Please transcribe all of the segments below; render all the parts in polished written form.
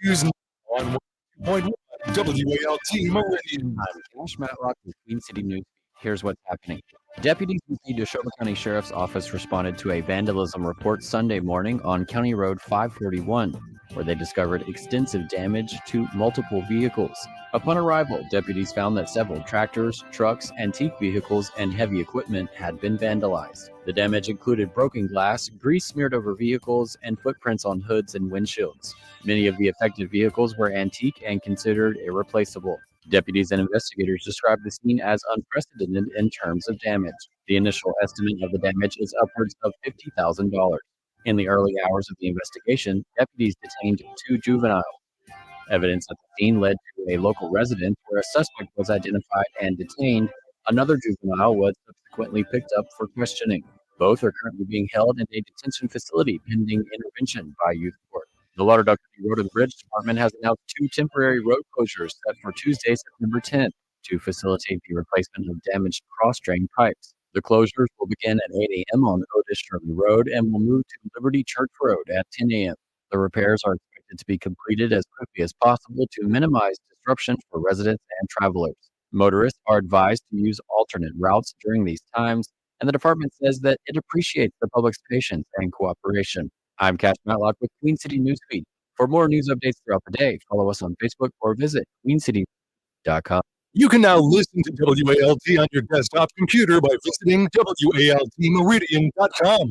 News on 1.1 WALT Meridian. I'm Cash Matlock with Queen City News. Here's what's happening. Deputies with the Neshoba County Sheriff's Office responded to a vandalism report Sunday morning on County Road 541, where they discovered extensive damage to multiple vehicles. Upon arrival, deputies found that several tractors, trucks, antique vehicles, and heavy equipment had been vandalized. The damage included broken glass, grease smeared over vehicles, and footprints on hoods and windshields. Many of the affected vehicles were antique and considered irreplaceable. Deputies and investigators described the scene as unprecedented in terms of damage. The initial estimate of the damage is upwards of $50,000. In the early hours of the investigation, deputies detained 2 juveniles. Evidence at the scene led to a local residence where a suspect was identified and detained. Another juvenile was subsequently picked up for questioning. Both are currently being held in a detention facility pending intervention by youth court. The Lauderdale County Road and Bridge Department has announced 2 temporary road closures set for Tuesday, September 10th, to facilitate the replacement of damaged cross-drain pipes. The closures will begin at 8 a.m. on Otis Shirley Road and will move to Liberty Church Road at 10 a.m. The repairs are expected to be completed as quickly as possible to minimize disruption for residents and travelers. Motorists are advised to use alternate routes during these times, and the department says that it appreciates the public's patience and cooperation. I'm Cash Matlock with Queen City Newsfeed. For more news updates throughout the day, follow us on Facebook or visit queencity.com. You can now listen to WALT on your desktop computer by visiting WALTmeridian.com.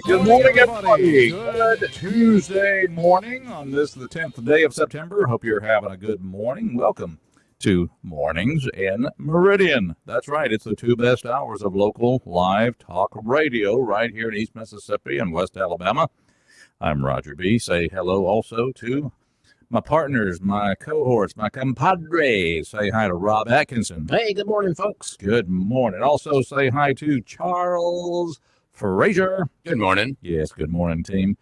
Good morning, everybody. Good Tuesday morning on this, the 10th day of September. Hope you're having a good morning. Welcome to Mornings in Meridian. That's right. It's the 2 best hours of local live talk radio right here in East Mississippi and West Alabama. I'm Roger B. Say hello also to my partners, my cohorts, my compadres. Say hi to Rob Atkinson. Hey, good morning, folks. Good morning. Also say hi to Charles Frazier. Good morning. Yes, good morning, team.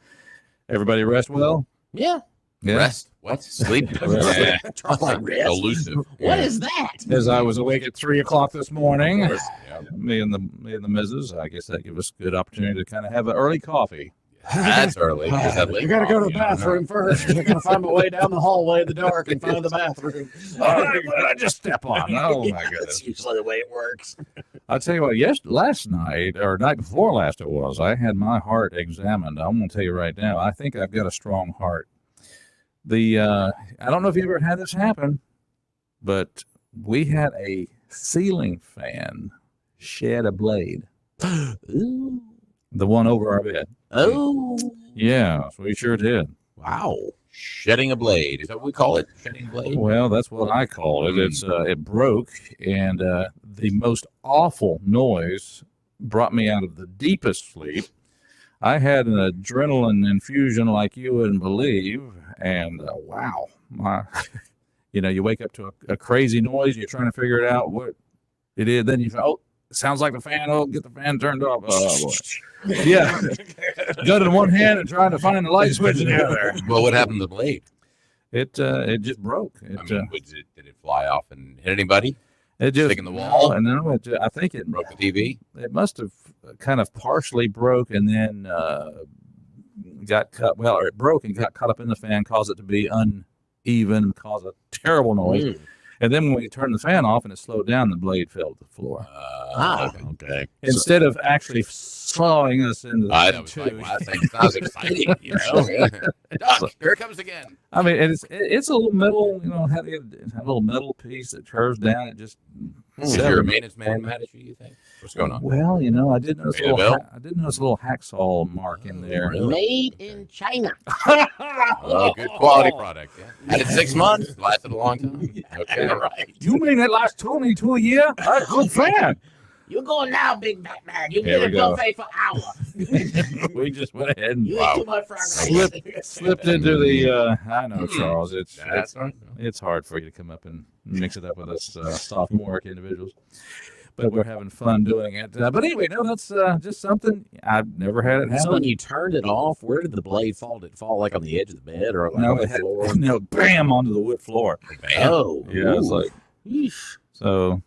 Everybody rest well? Yeah. Rest? What? Sleep? Yeah. Rest. Elusive. What is that? As I was awake at 3 o'clock this morning, Yeah. me and the missus, I guess that gives us a good opportunity to kind of have an early coffee. That's early. Is that late? You gotta go to the Yeah, bathroom first. You gotta find my way down the hallway in the dark and find the bathroom. What did I just step on? Oh, my That's goodness. usually the way it works. I'll tell you what, last night, or night before last it was, I had my heart examined. I'm going to tell you right now, I think I've got a strong heart. I don't know if you ever had this happen, but we had a ceiling fan shed a blade. Ooh. The one over our bed. Oh. Yeah, we sure did. Wow. shedding a blade. Is that what we call it? Shedding a blade? Well, that's what I call it. It's it broke, and the most awful noise brought me out of the deepest sleep. I had an adrenaline infusion like you wouldn't believe, and wow, you wake up to a crazy noise. You're trying to figure it out what it is. Then you say, "Oh, it sounds like the fan. Oh, get the fan turned off." Oh boy, yeah. Gun in one hand and trying to find the light switch in the other. Well, what happened to the blade? It just broke. Did it fly off and hit anybody? It just stick in the wall? No, I think it Broke the TV? It must have kind of partially broke and then got cut. Well, or it broke and got caught up in the fan, caused it to be uneven, caused a terrible noise. And then when we turned the fan off and it slowed down, the blade fell to the floor. Okay. Instead of actually slowing us into the I was like, wow, that sounds exciting. Duck, here it comes again. I mean, it's a little metal, had a little metal piece that curves down. It just. Is your maintenance man mad at you? You think? What's going on? Well, I did notice a little hacksaw mark in there. Really? Made in China. Oh, good quality product. Yeah. Had it 6 months. Lasted a long time. Okay, all right. You mean it lasts 22 a year? That's a good fan. You're going now, big Batman. You Here get we a go. buffet for hour. We just went ahead and You ate too much fried rice. slipped into the. I know, Charles. That's right. It's hard for you to come up and mix it up with us sophomoric individuals, but we're having fun doing it. But anyway, no, that's just something I've never had it happen. So when you turned it off, where did the blade fall? Did it fall like on the edge of the bed or like No, on the it had floor? no bam onto the wood floor. Oh, Yeah, it's like Yeesh. so.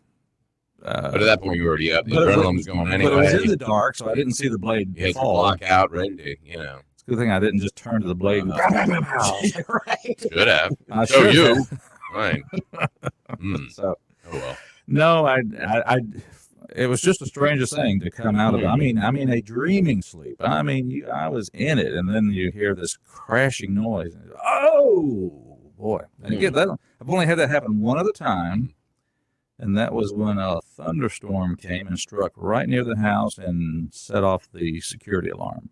But at that point, you were already up. The But it adrenaline was going anyway. But it was in the dark, so I didn't see the blade You had your fall. block out, ready to, It's a good thing I didn't just turn to the blade. And Right. should have. I So should you. have. Right. So Oh, well. no, I it was just the strangest thing to come out of it. I mean, a dreaming sleep. I mean, I was in it, and then you hear this crashing noise. Oh boy! And again, I've only had that happen one other time, and that was when a thunderstorm came and struck right near the house and set off the security alarm.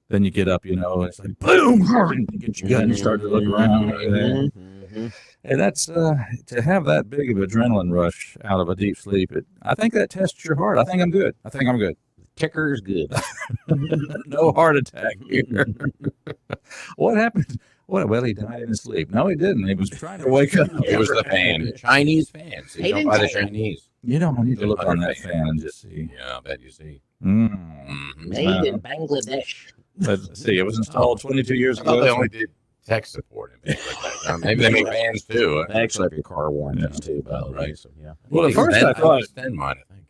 Then you get up, it's like boom, you get your gun and start to look around. And that's to have that big of adrenaline rush out of a deep sleep. I think that tests your heart. I think I'm good. Ticker's good. No heart attack here. What happened? Well, he died in his sleep. No, he didn't. He was trying to wake up. It was the fan. Chinese fans. He You don't didn't buy the say it. Chinese. You don't need to look on that fan and just see. Yeah, I bet you see. Made in Bangladesh. But see, it was installed 22 years I thought they ago. only did tech support and things like that. Maybe they make fans too. They actually have your car warranties too, by the way. So yeah. Well, at first I thought, extend mine, I think.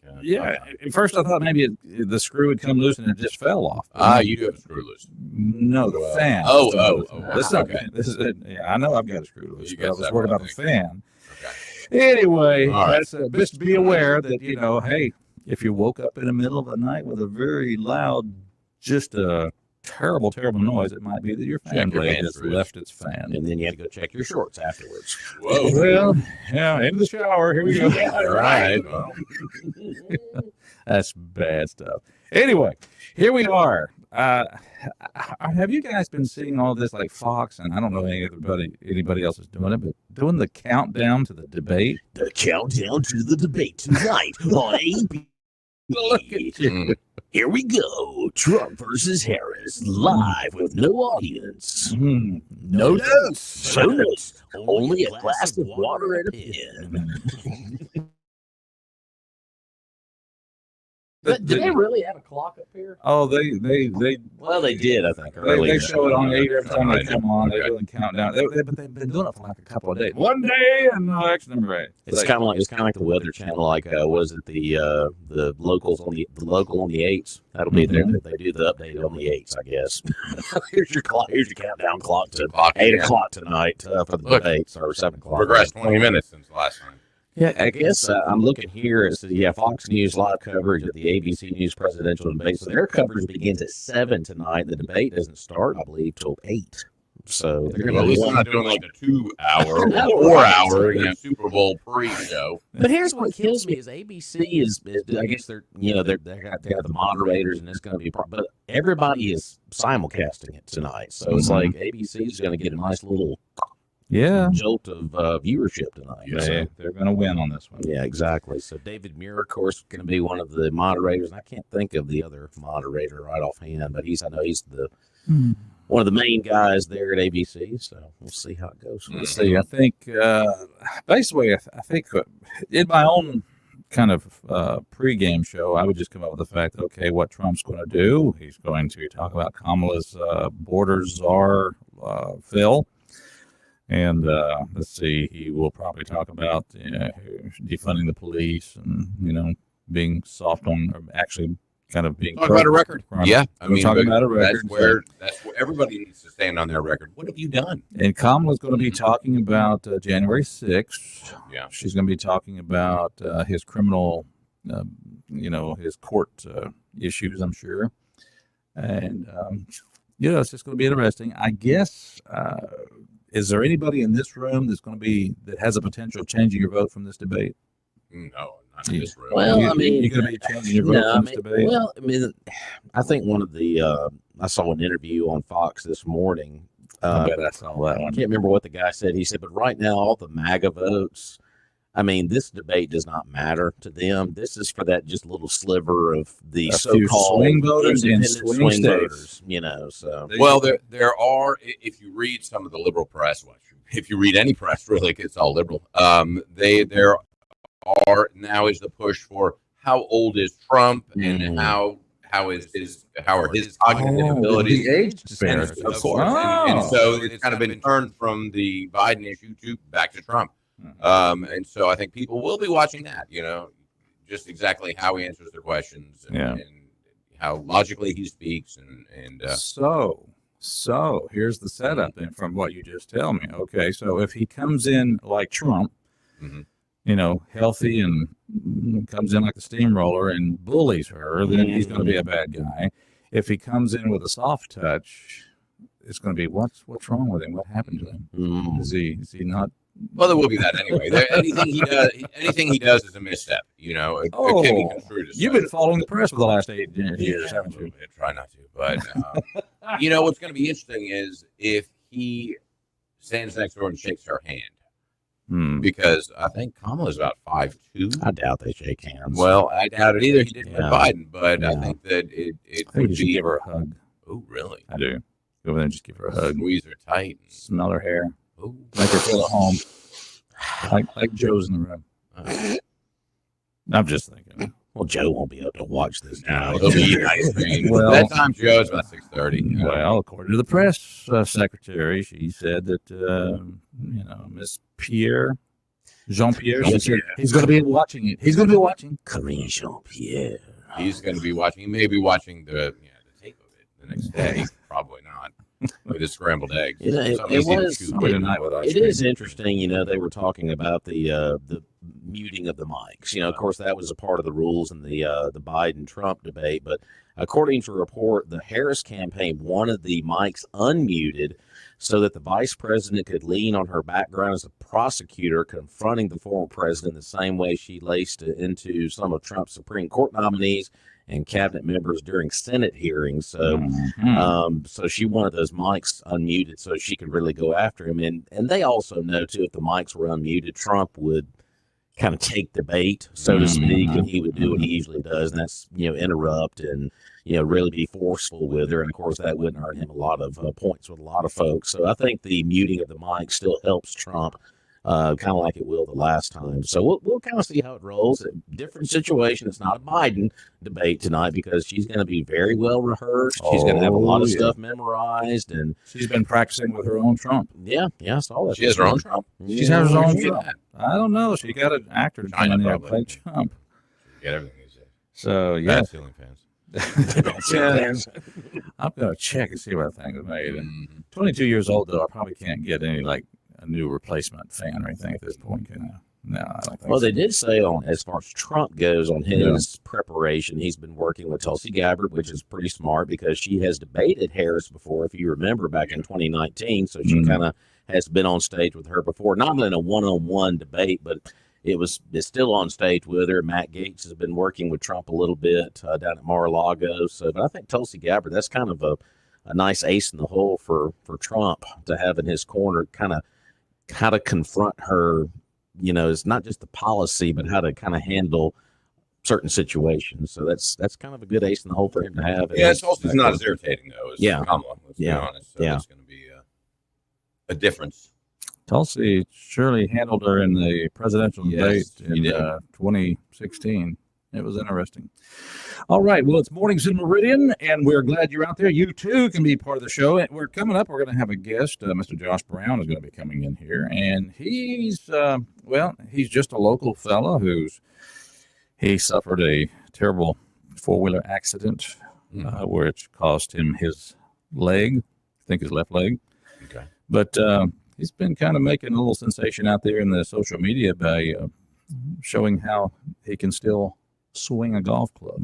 at first I thought maybe the screw had come loose and it just fell off. You do have a screw loose. No, the fan. Oh, This is okay. This is it. Yeah, I know I've got a screw loose. You But I got was that worried one, about the I think. fan. Okay. Anyway, All right. that's just be aware that hey, if you woke up in the middle of the night with a very loud, just a terrible noise, it might be that your fan Check your blade fan has screws. left its fan. And then you had to go check your shorts afterwards. Whoa. Well, yeah, into the shower. Here we go. All right. Well, That's bad stuff. Anyway, here we are. Have you guys been seeing all this like Fox, and I don't know anybody else is doing it, but doing the countdown to the debate? The countdown to the debate tonight on AB. Look at you. Here we go. Trump versus Harris, live with no audience. Hmm. No notes. No notes. Only a glass of water and a pen. But did they really have a clock up here? Oh, they Well, they did, I think, earlier. they show it on every time they come on. They do the countdown. But they've been doing it for like a couple of days. One day and the next number 8. It's kind of like the Weather Channel. Like was it the locals on the local on the 8s? That'll be there. They do the update on the 8s, I guess. Here's your clock. Here's your countdown clock to 8 o'clock tonight for the debates, or 7 o'clock. progressed 20 minutes since the last time. Yeah, I guess I'm looking here. It says, Fox News live coverage of the ABC News presidential debate. So their coverage begins at 7 tonight. The debate doesn't start, I believe, till 8. So they're Well, going at least to I'm not doing like the 2 hour or 4 hour Super Bowl pre-show. But here's what kills me is ABC is I guess they're they got the moderators and it's going to be but everybody is simulcasting it tonight, so it's like ABC is going to get a nice little jolt of viewership tonight. Yeah, they're going to win on this one. Yeah, exactly. So David Muir, of course, going to be one of the moderators. I can't think of the other moderator right offhand, but I know he's the one of the main guys there at ABC. So we'll see how it goes. Let's see. I think basically, I think in my own kind of pregame show, I would just come up with the fact that, okay, what Trump's going to do, he's going to talk about Kamala's border czar, Phil. And let's see, he will probably talk about defunding the police and, being soft on, or actually kind of being Talk about a record. Yeah. I mean, talking about a record. That's where everybody needs to stand on their record. What have you done? And Kamala's going to be talking about January 6th. Yeah. She's going to be talking about his criminal, his court issues, I'm sure. And, it's just going to be interesting. I guess, is there anybody in this room that has a potential of changing your vote from this debate? No, not in this room. Well, you're going to be changing your vote from this debate? Well, I think one of the I saw an interview on Fox this morning. I bet I saw that I one. can't remember what the guy said. He said, but right now, all the MAGA votes, this debate does not matter to them. This is for that just little sliver of the so-called swing voters in independent swing states. voters. So Well, there are, if you read some of the liberal press, if you read any press, really, it's all liberal. There are now is the push for how old is Trump and how are his cognitive abilities, the age disparity, of course, and so it's kind of been turned from the Biden issue to back to Trump, and so I think people will be watching that, just exactly how he answers their questions and how logically he speaks, and So here's the setup then from what you just tell me. Okay, so if he comes in like Trump, healthy and comes in like the steamroller and bullies her, then he's going to be a bad guy. If he comes in with a soft touch, it's going to be what's wrong with him? What happened to him? Is he not? Well, there will be that anyway. Anything he does is a misstep. It can be construed as you've been following the press for the last 8 years, haven't you? I try not to, but what's going to be interesting is if he stands next door and shakes her hand, because I think Kamala's about 5'2". I doubt they shake hands. Well, I doubt it either. He didn't with Biden, but I think that it would be give her a hug. Oh, really? I do. Go over there and just give her a hug. Squeeze her tight. Smell her hair. Ooh. Make her feel at home. Like Joe's in the room. I'm just thinking. Well, Joe won't be able to watch this now. It'll be eating ice cream. Well, that time Joe's about 6:30. Well, according to the press secretary, she said that Miss Jean-Pierre, she said he's going to be watching it. He's going to be watching. Karine Jean-Pierre. He's going to be watching. He may be watching the tape of it the next day. Probably not. With his scrambled eggs. It is interesting. They were talking about the muting of the mics. Of course, that was a part of the rules in the Biden-Trump debate. But according to a report, the Harris campaign wanted the mics unmuted so that the vice president could lean on her background as a prosecutor confronting the former president the same way she laced into some of Trump's Supreme Court nominees and cabinet members during Senate hearings. So so she wanted those mics unmuted so she could really go after him. And they also know, too, if the mics were unmuted, Trump would kind of take the bait, so to speak, and he would do what he usually does, and that's, interrupt and, really be forceful with her. And, of course, that wouldn't earn him a lot of points with a lot of folks. So I think the muting of the mic still helps Trump. Kind of like it will the last time. So we'll kind of see how it rolls. A different situation. It's not a Biden debate tonight because she's going to be very well rehearsed. She's going to have a lot of stuff memorized, and she's been practicing with her own Trump. Yeah, I saw that. She has her own Trump. She has her own Trump. I don't know. She got an actor to come in there and play Trump. Get everything he said. So yeah, ceiling fans. I'm going to check and see what I think is made. 22 years old though, I probably can't get any a new replacement fan or anything at this point, can I? No, I don't think Well, so. they did say on as far as Trump goes on his preparation, he's been working with Tulsi Gabbard, which is pretty smart because she has debated Harris before, if you remember, back in 2019. So she kind of has been on stage with her before, not in a one-on-one debate, but it's still on stage with her. Matt Gaetz has been working with Trump a little bit down at Mar-a-Lago. So, but I think Tulsi Gabbard, that's kind of a nice ace in the hole for Trump to have in his corner, kind of how to confront her. You know, it's not just the policy, but how to kind of handle certain situations. So that's kind of a good ace in the hole for him to have. Yeah, Tulsi's not as irritating though as Kamala. Let's be honest. So it's going to be a difference. Tulsi surely handled her in the presidential debate in 2016. It was interesting. All right. Well, it's Mornings in Meridian, and we're glad you're out there. You, too, can be part of the show. And we're coming up. We're going to have a guest. Mr. Josh Brown is going to be coming in here. And he's, he's just a local fella he suffered a terrible four-wheeler accident, which cost him his leg, I think his left leg. Okay. But he's been kind of making a little sensation out there in the social media by showing how he can still swing a golf club.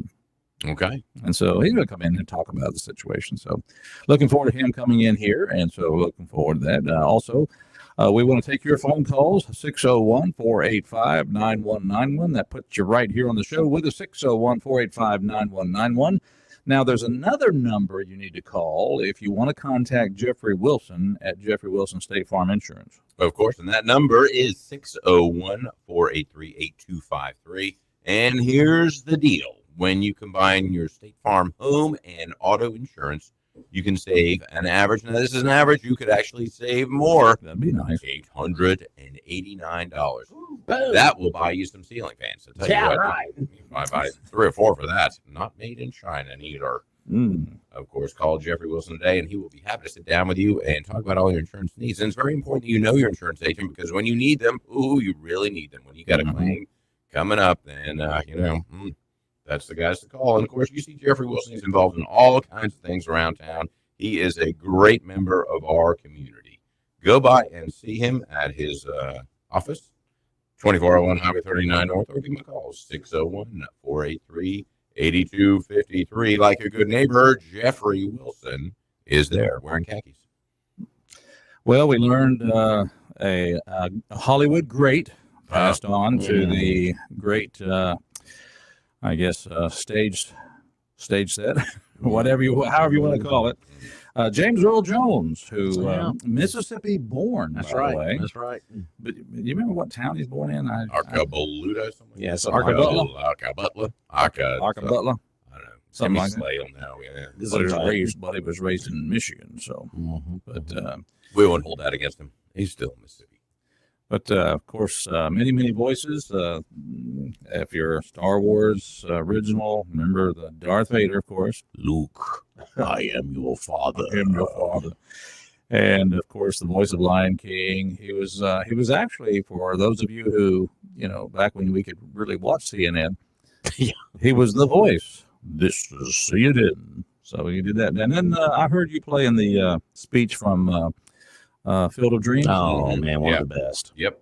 Okay. And so he's going to come in and talk about the situation. So looking forward to him coming in here. And so looking forward to that. Also, we want to take your phone calls, 601-485-9191. That puts you right here on the show with us, 601-485-9191. Now, there's another number you need to call if you want to contact Jeffrey Wilson at Jeffrey Wilson State Farm Insurance. Of course, and that number is 601-483-8253. And here's the deal. When you combine your State Farm home and auto insurance, you can save an average. Now, this is an average. You could actually save more. That'd be nice. $889. That will buy you some ceiling fans. I'll tell you what, right. You might buy 3 or 4 for that. Not made in China neither. Of course, call Jeffrey Wilson today, and he will be happy to sit down with you and talk about all your insurance needs. And it's very important that you know your insurance agent, because when you need them, you really need them. When you got a claim coming up, then, that's the guys to call. And, of course, you see Jeffrey Wilson. He's involved in all kinds of things around town. He is a great member of our community. Go by and see him at his office, 2401 Highway 39 North, or give him a call, 601-483-8253. Like a good neighbor, Jeffrey Wilson is there wearing khakis. Well, we learned a Hollywood great passed on to the great, stage set, however you want to call it. James Earl Jones, who Mississippi born. That's by right. the way. That's right. But you remember what town he's born in? Arcaboluda, something. Yes, Arcabutla. Arcabutla. Arcabutla. I don't know. Something like that. Slale now, yeah. But he was raised in Michigan, so. But we won't hold that against him. He's still in Mississippi. But, of course, many voices. If you're a Star Wars original, remember the Darth Vader, of course. Luke, I am your father. And, of course, the voice of Lion King. He was actually, for those of you who, back when we could really watch CNN, he was the voice. This is CNN. So he did that. And then I heard you play in the speech from Field of Dreams. Oh, man, one of the best. Yep.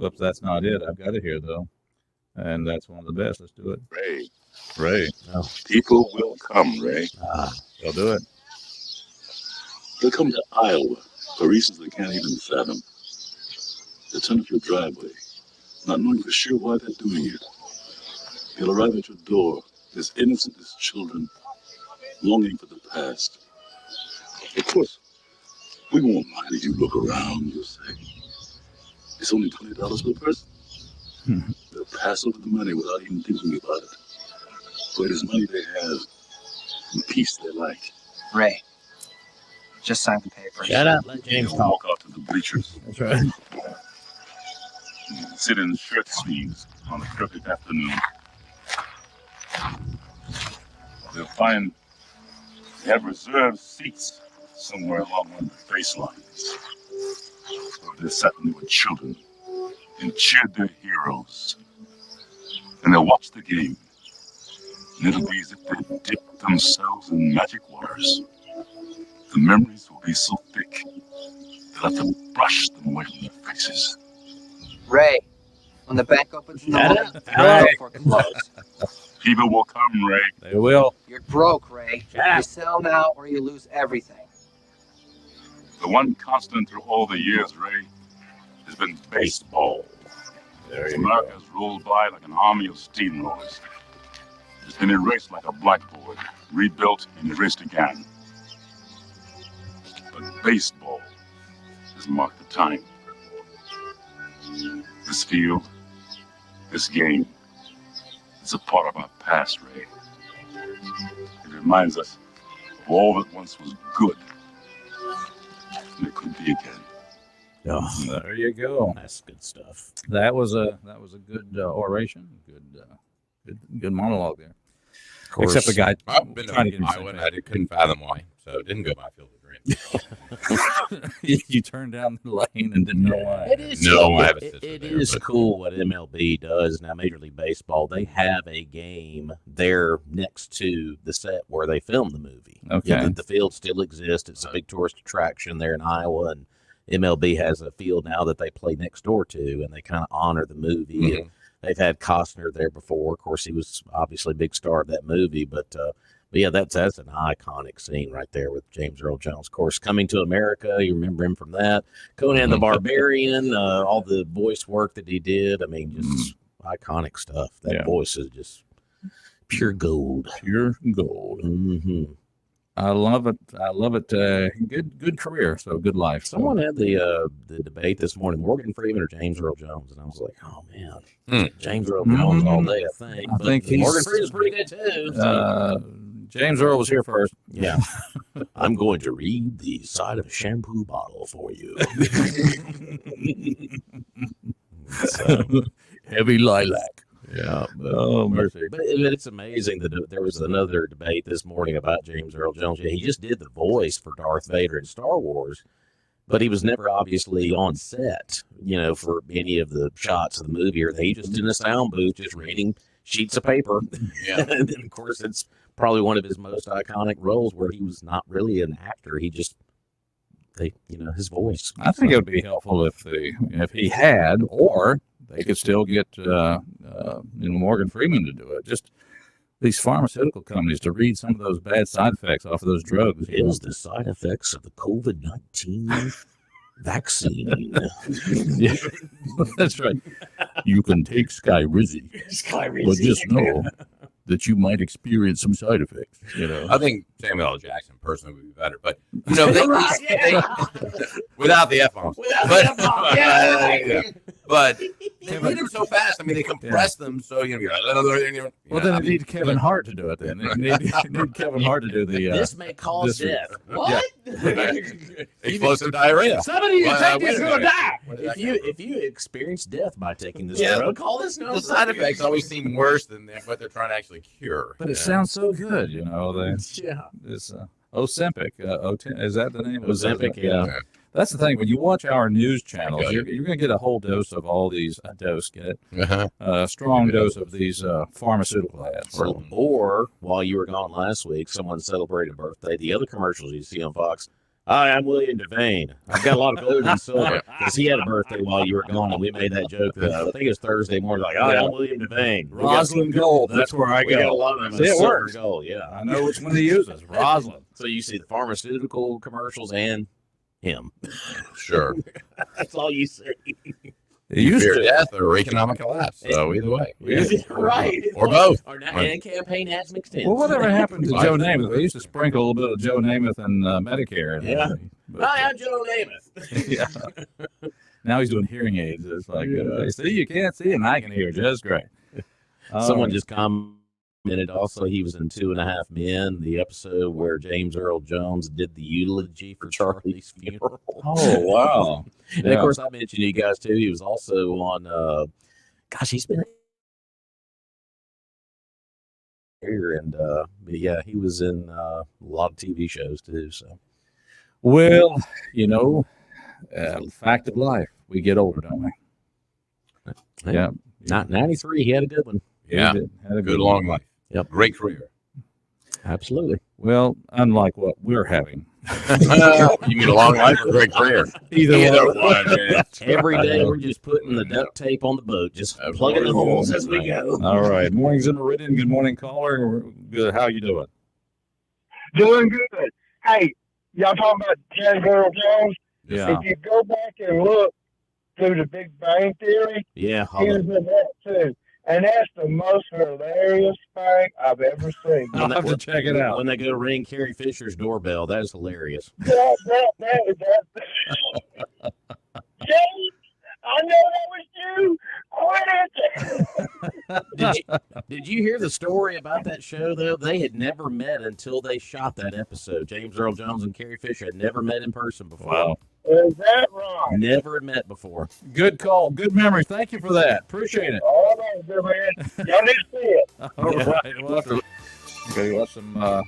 Oops, that's not it. I've got it here, though. And that's one of the best. Let's do it. Ray. Oh. People will come, Ray. They'll do it. They'll come to Iowa for reasons they can't even fathom. They'll turn up your driveway, not knowing for sure why they're doing it. They'll arrive at your door, as innocent as children, longing for the past. Of course, we won't mind if you look around, you'll say. It's only $20 per person. They'll pass over the money without even thinking about it. For it is money they have and peace they like. Ray, just sign the paper. Shut up. Let James They'll talk. walk out to the bleachers. That's right. Sit in shirt sleeves on a perfect afternoon. They'll find they have reserved seats somewhere along one of the baselines. They sat when they were children and cheered their heroes. And they'll watch the game. And it'll be as if they dipped themselves in magic waters. The memories will be so thick, they'll have to brush them away from their faces. Ray, when the bank opens in the Shut morning, up. don't foreclose. People will come, Ray. They will. You're broke, Ray. Shut up. You sell now or you lose everything. The one constant through all the years, Ray, has been baseball. As America has rolled by like an army of steamrollers. It's been erased like a blackboard, rebuilt and erased again. But baseball has marked the time. This field, this game, it's a part of our past, Ray. It reminds us of all that once was good, and it could be again. Oh, There you go. that's good stuff. That was a good oration. Good monologue there. Of course. Except the guy I've been trying to to get him Iowa and I couldn't fathom why, so it didn't go my field of dreams. you turned down the lane and didn't know why. It is No, cool. I have a It- sister it there, is but- cool what MLB does now. Major League Baseball, they have a game there next to the set where they filmed the movie. Okay. The field still exists. It's a big tourist attraction there in Iowa, and MLB has a field now that they play next door to, and they kind of honor the movie. Mhm. And they've had Costner there before. Of course, he was obviously a big star of that movie, but yeah, that's an iconic scene right there with James Earl Jones. Of course, Coming to America, you remember him from that. Conan the Barbarian, all the voice work that he did. I mean, just iconic stuff. That Yeah. voice is just pure gold. Pure gold. hmm I love it. Good career. So good life. So, Someone had the debate this morning: Morgan Freeman or James Earl Jones, and I was like, oh man, James Earl Jones all day. I think. I But think he's- Morgan Freeman's pretty good too. so- James Earl was here first. Yeah. I'm going to read the side of a shampoo bottle for you. So, Heavy lilac. yeah. Oh mercy. But it's amazing that there was another debate this morning about James Earl Jones. Yeah, he just did the voice for Darth Vader in Star Wars, but he was never obviously on set, for any of the shots of the movie, or he just in a sound booth just reading sheets of paper. Yeah. And then, of course, it's probably one of his most iconic roles where he was not really an actor. He just, his voice. I think it would be helpful if he had, or they could still get Morgan Freeman to do it. Just these pharmaceutical companies to read some of those bad side effects off of those drugs. Is the side effects of the COVID-19 vaccine. Yeah, that's right. You can take Skyrizi, but just know that you might experience some side effects. I think Samuel L. Jackson personally would be better, but they without the F-bombs. But they did them so fast. I mean, they compress them so you're like, Well, then they need Kevin Hart to do it. Then they need Kevin Hart to do the. This may cause this- death. What? explosive diarrhea. Somebody you Well, take this, wait a you're gonna minute. die. Where did that If you experience death by taking this Yeah. drug, call this number. The side effects always seem worse than what they're trying to actually cure. But it sounds so good, Yeah. This Ozempic. Is that the name? Ozempic, yeah. That's the thing. When you watch our news channels, Okay. you're going to get a whole dose of all these. Uh-huh. Strong dose of these pharmaceutical ads. Or while you were gone last week, someone celebrated a birthday. The other commercials you see on Fox. Hi, I'm William Devane. I've got a lot of gold and silver because he had a birthday while you were gone, and we made that joke. I think it was Thursday morning. Like, hi, I'm William Devane. Rosalind Gold. That's where I We got a go. lot of them. See, it Silver works. Gold, yeah. I know which one he uses. Rosalind. So you see the pharmaceutical commercials and him. Sure. That's all you see. It used Fear to. death or economic collapse. So either way. Right. Or both. Our campaign ads mixed in. Well, whatever happened to Right. Joe Namath? They used to sprinkle a little bit of Joe Namath and Medicare. And Yeah. everything. But, Hi, I'm Joe Namath. yeah. Now he's doing hearing aids. It's like, see, you can't see, and I can hear just great. Someone just commented also he was in 2.5 Men, the episode where James Earl Jones did the eulogy for Charlie's funeral. Oh, wow. And of course, I mentioned you guys too. He was also on, he's been here, and but yeah, he was in a lot of TV shows too. So Well, fact of life. We get older, don't we? Yeah. not 93. He had a good one. Yeah. We did. Had a Good one. long life. Yep. Great career. Absolutely. Well, unlike what we're having. You mean a long life or great career? Either one, man. Every day we're just putting the duct tape on the boat, just plugging the holes as we go. All right. Mornings in Meridian. Good morning, caller. Good. How you doing? Doing good. Hey, y'all talking about James Earl Jones? Yeah. If you go back and look through the Big Bang Theory, Yeah. he was in that too. And that's the most hilarious thing I've ever seen. I'll have to check it out. When they go ring Carrie Fisher's doorbell, that is hilarious. That. James, I know that was you. Quit it. Did you hear the story about that show, though? They had never met until they shot that episode. James Earl Jones and Carrie Fisher had never met in person before. Wow. Is that right? Never had met before. Good call. Good memory. Thank you for that. Appreciate it. All right, good man. Y'all need to see it. All right. We'll have to watch some,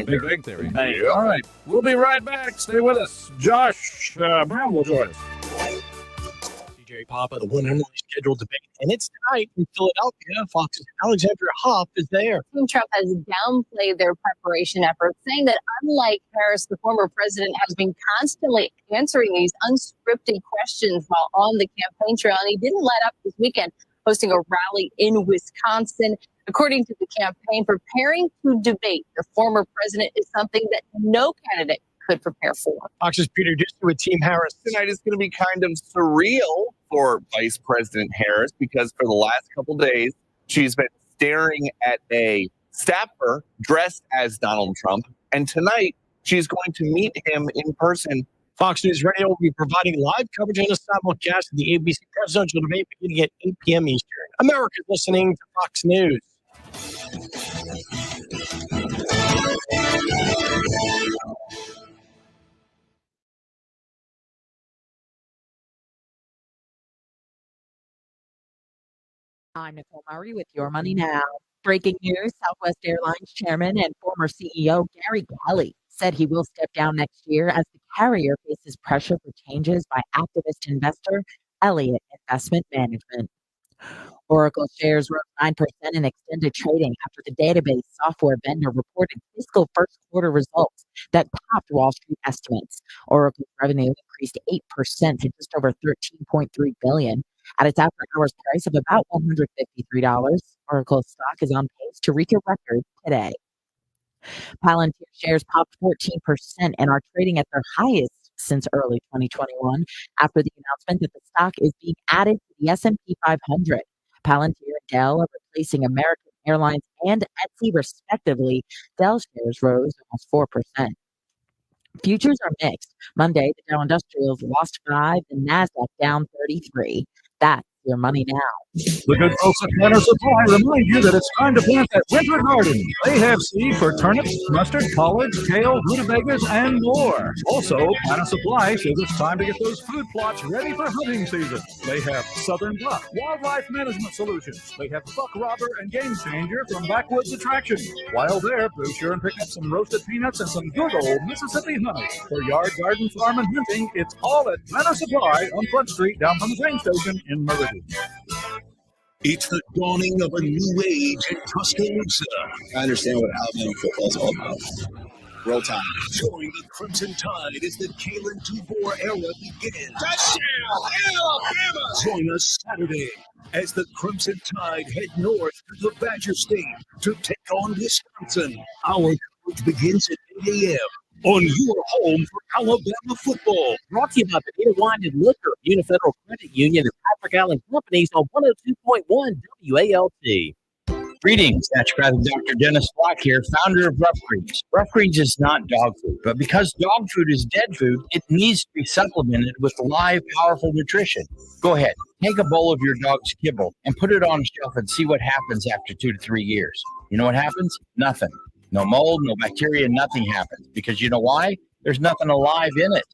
Big Bang Theory. Hey. All right. We'll be right back. Stay with us. Josh Brown will join us. DJ Papa, the one and only scheduled debate. And it's tonight in Philadelphia. Fox's Alexandria Hoff is there. Trump has downplayed their preparation efforts, saying that unlike Harris, the former president has been constantly answering these unscripted questions while on the campaign trail. And he didn't let up this weekend, hosting a rally in Wisconsin. According to the campaign, preparing to debate the former president is something that no candidate could prepare for. Fox's Peter Distler with Team Harris. Tonight is going to be kind of surreal for Vice President Harris because for the last couple days, she's been staring at a staffer dressed as Donald Trump. And tonight, she's going to meet him in person. Fox News Radio will be providing live coverage and a simulcast of the ABC presidential debate beginning at 8 p.m. Eastern. America's listening to Fox News. I'm Nicole Murray with Your Money Now. Breaking news, Southwest Airlines chairman and former CEO Gary Kelly said he will step down next year as the carrier faces pressure for changes by activist investor Elliott Investment Management. Oracle shares rose 9% in extended trading after the database software vendor reported fiscal first quarter results that topped Wall Street estimates. Oracle's revenue increased 8% to just over $13.3 billion. At its after-hours price of about $153, Oracle's stock is on pace to reach a record today. Palantir shares popped 14% and are trading at their highest since early 2021 after the announcement that the stock is being added to the S&P 500. Palantir and Dell are replacing American Airlines and Etsy, respectively. Dell shares rose almost 4%. Futures are mixed. Monday, the Dow Industrials lost 5, and NASDAQ down 33. That's Your Money Now. The good folks at Planter Supply remind you that it's time to plant that winter garden. They have seed for turnips, mustard, collards, kale, rutabagas, and more. Also, Planter Supply says it's time to get those food plots ready for hunting season. They have Southern Buck, Wildlife Management Solutions. They have Buck Robber and Game Changer from Backwoods Attraction. While there, be sure and pick up some roasted peanuts and some good old Mississippi honey. For yard, garden, farm, and hunting, it's all at Planter Supply on Front Street down from the train station in Meridian. It's the dawning of a new age in Tuscaloosa. I understand what Alabama football is all about. Roll Tide. Join the Crimson Tide as the Kalen DuBois era begins. Touchdown, Alabama! Join us Saturday as the Crimson Tide head north to the Badger State to take on Wisconsin. Our coverage begins at 8 a.m. on your home for Alabama football. Brought to you by Benita Wine and Liquor, Unifederal Credit Union, and Patrick Allen Companies on 102.1 WALT. Greetings, naturopathic Dr. Dennis Flock here, founder of Rough Greens. Rough Greens is not dog food, but because dog food is dead food, it needs to be supplemented with live, powerful nutrition. Go ahead, take a bowl of your dog's kibble and put it on a shelf and see what happens after 2 to 3 years. You know what happens? Nothing. No mold, no bacteria, nothing happens. Because you know why? There's nothing alive in it.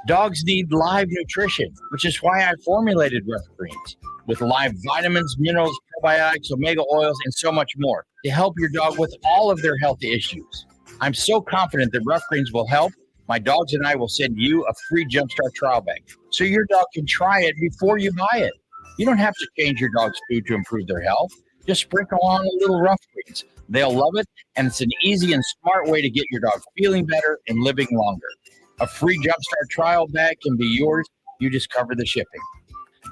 Dogs need live nutrition, which is why I formulated Rough Greens with live vitamins, minerals, probiotics, omega oils, and so much more to help your dog with all of their health issues. I'm so confident that Rough Greens will help. My dogs and I will send you a free Jumpstart trial bag so your dog can try it before you buy it. You don't have to change your dog's food to improve their health. Just sprinkle on a little Rough Greens. They'll love it, and it's an easy and smart way to get your dog feeling better and living longer. A free Jumpstart trial bag can be yours. You just cover the shipping.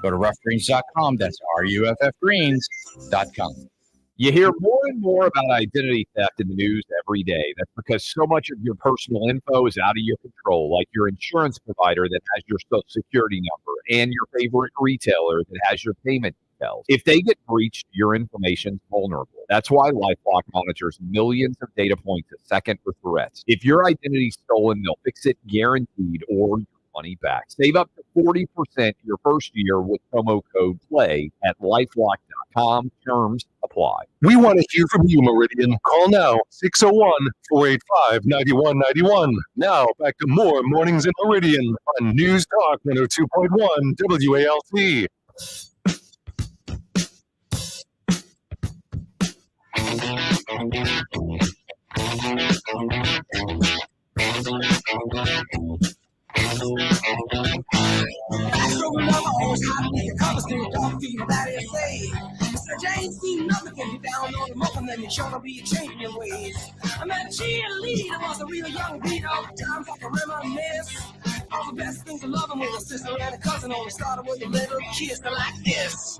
Go to roughgreens.com. That's ruffgreens.com. You hear more and more about identity theft in the news every day. That's because so much of your personal info is out of your control, like your insurance provider that has your social security number and your favorite retailer that has your payment details. If they get breached, your information's vulnerable. That's why LifeLock monitors millions of data points a second for threats. If your identity's stolen, they'll fix it guaranteed or your money back. Save up to 40% your first year with promo code PLAY at lifelock.com. Terms apply. We want to hear from you, Meridian. Call now, 601-485-9191. Now, back to more Mornings in Meridian on News Talk 102.1 WALT. I ain't seen nothing can be down on the muck and then you're sure to be changing your ways. I met a cheerleader, was a real young beat all the times I can reminisce. All the best things of loving with a sister and a cousin only started with a little kiss like this.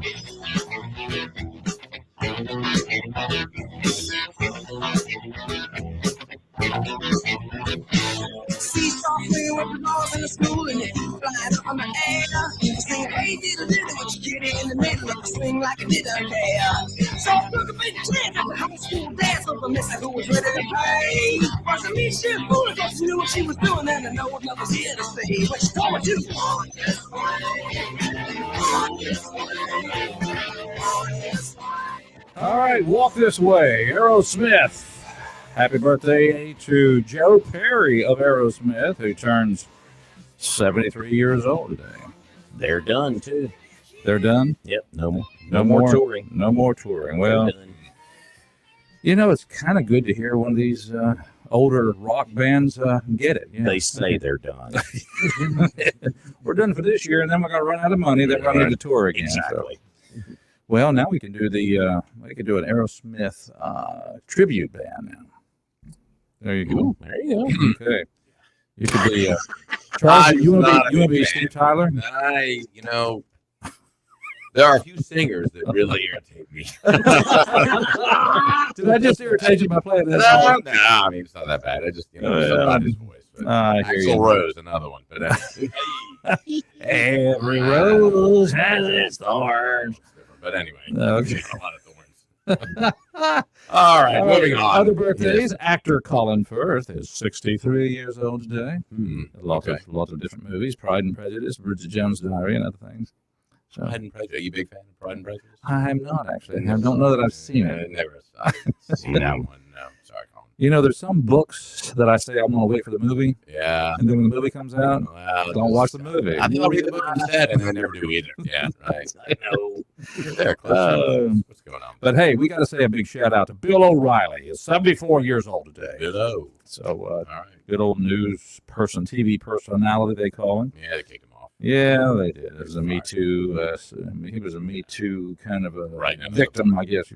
See, start playing with the balls in the school and they flying up in the air. Sing, hey, diddle diddle, with your kitty in the middle of the swing like a diddle there. So I took a big chance at the high school dance over Missy who was ready to play. First of me, she was fooling because she knew what she was doing and I know what love was here to say. What she told me to do. On this way, on this way, on this way. All right, walk this way. Aerosmith. Happy birthday to Joe Perry of Aerosmith, who turns 73 years old today. They're done, too. They're done? Yep, no more. No more touring. No more touring. Well, you know, it's kind of good to hear one of these older rock bands get it. Yeah. They say they're done. We're done for this year, and then we're going to run out of money. Then we're going to tour again. Exactly. So. Well, now we can do we can do an Aerosmith tribute band now. There you go. Ooh, there you go. Okay. You could be Charles. You want to be Steve Tyler? There are a few singers that really irritate me. Did I just irritate you by playing that? No, I mean it's not that bad. I just about his voice. But Axl Rose, another one. But every rose has its thorns. But anyway, okay. A lot of thorns. All right, moving on. Other birthdays. Yes. Actor Colin Firth is 63 years old today. Lots of different movies. Pride and Prejudice, Bridget Jones' Diary, and other things. So, Pride and Prejudice. Are you a big fan of Pride and Prejudice? I'm not, actually. I don't know that I've seen it. Never seen that one. No, sorry, Colin. You know, there's some books that I say I'm going to wait for the movie. Yeah. And then when the movie comes out, don't watch the movie. I think I'll read the book instead, and I never do either. Yeah, right. I know. You're there, Cliff. What's going on? But hey, we got to say a big shout out to Bill O'Reilly. He's 74 years old today. Bill. So, all right. Good old news person, TV personality, they call him. Yeah, they kicked him off. Yeah, they did. It was a Me Too. He was a Me Too kind of a victim, I guess.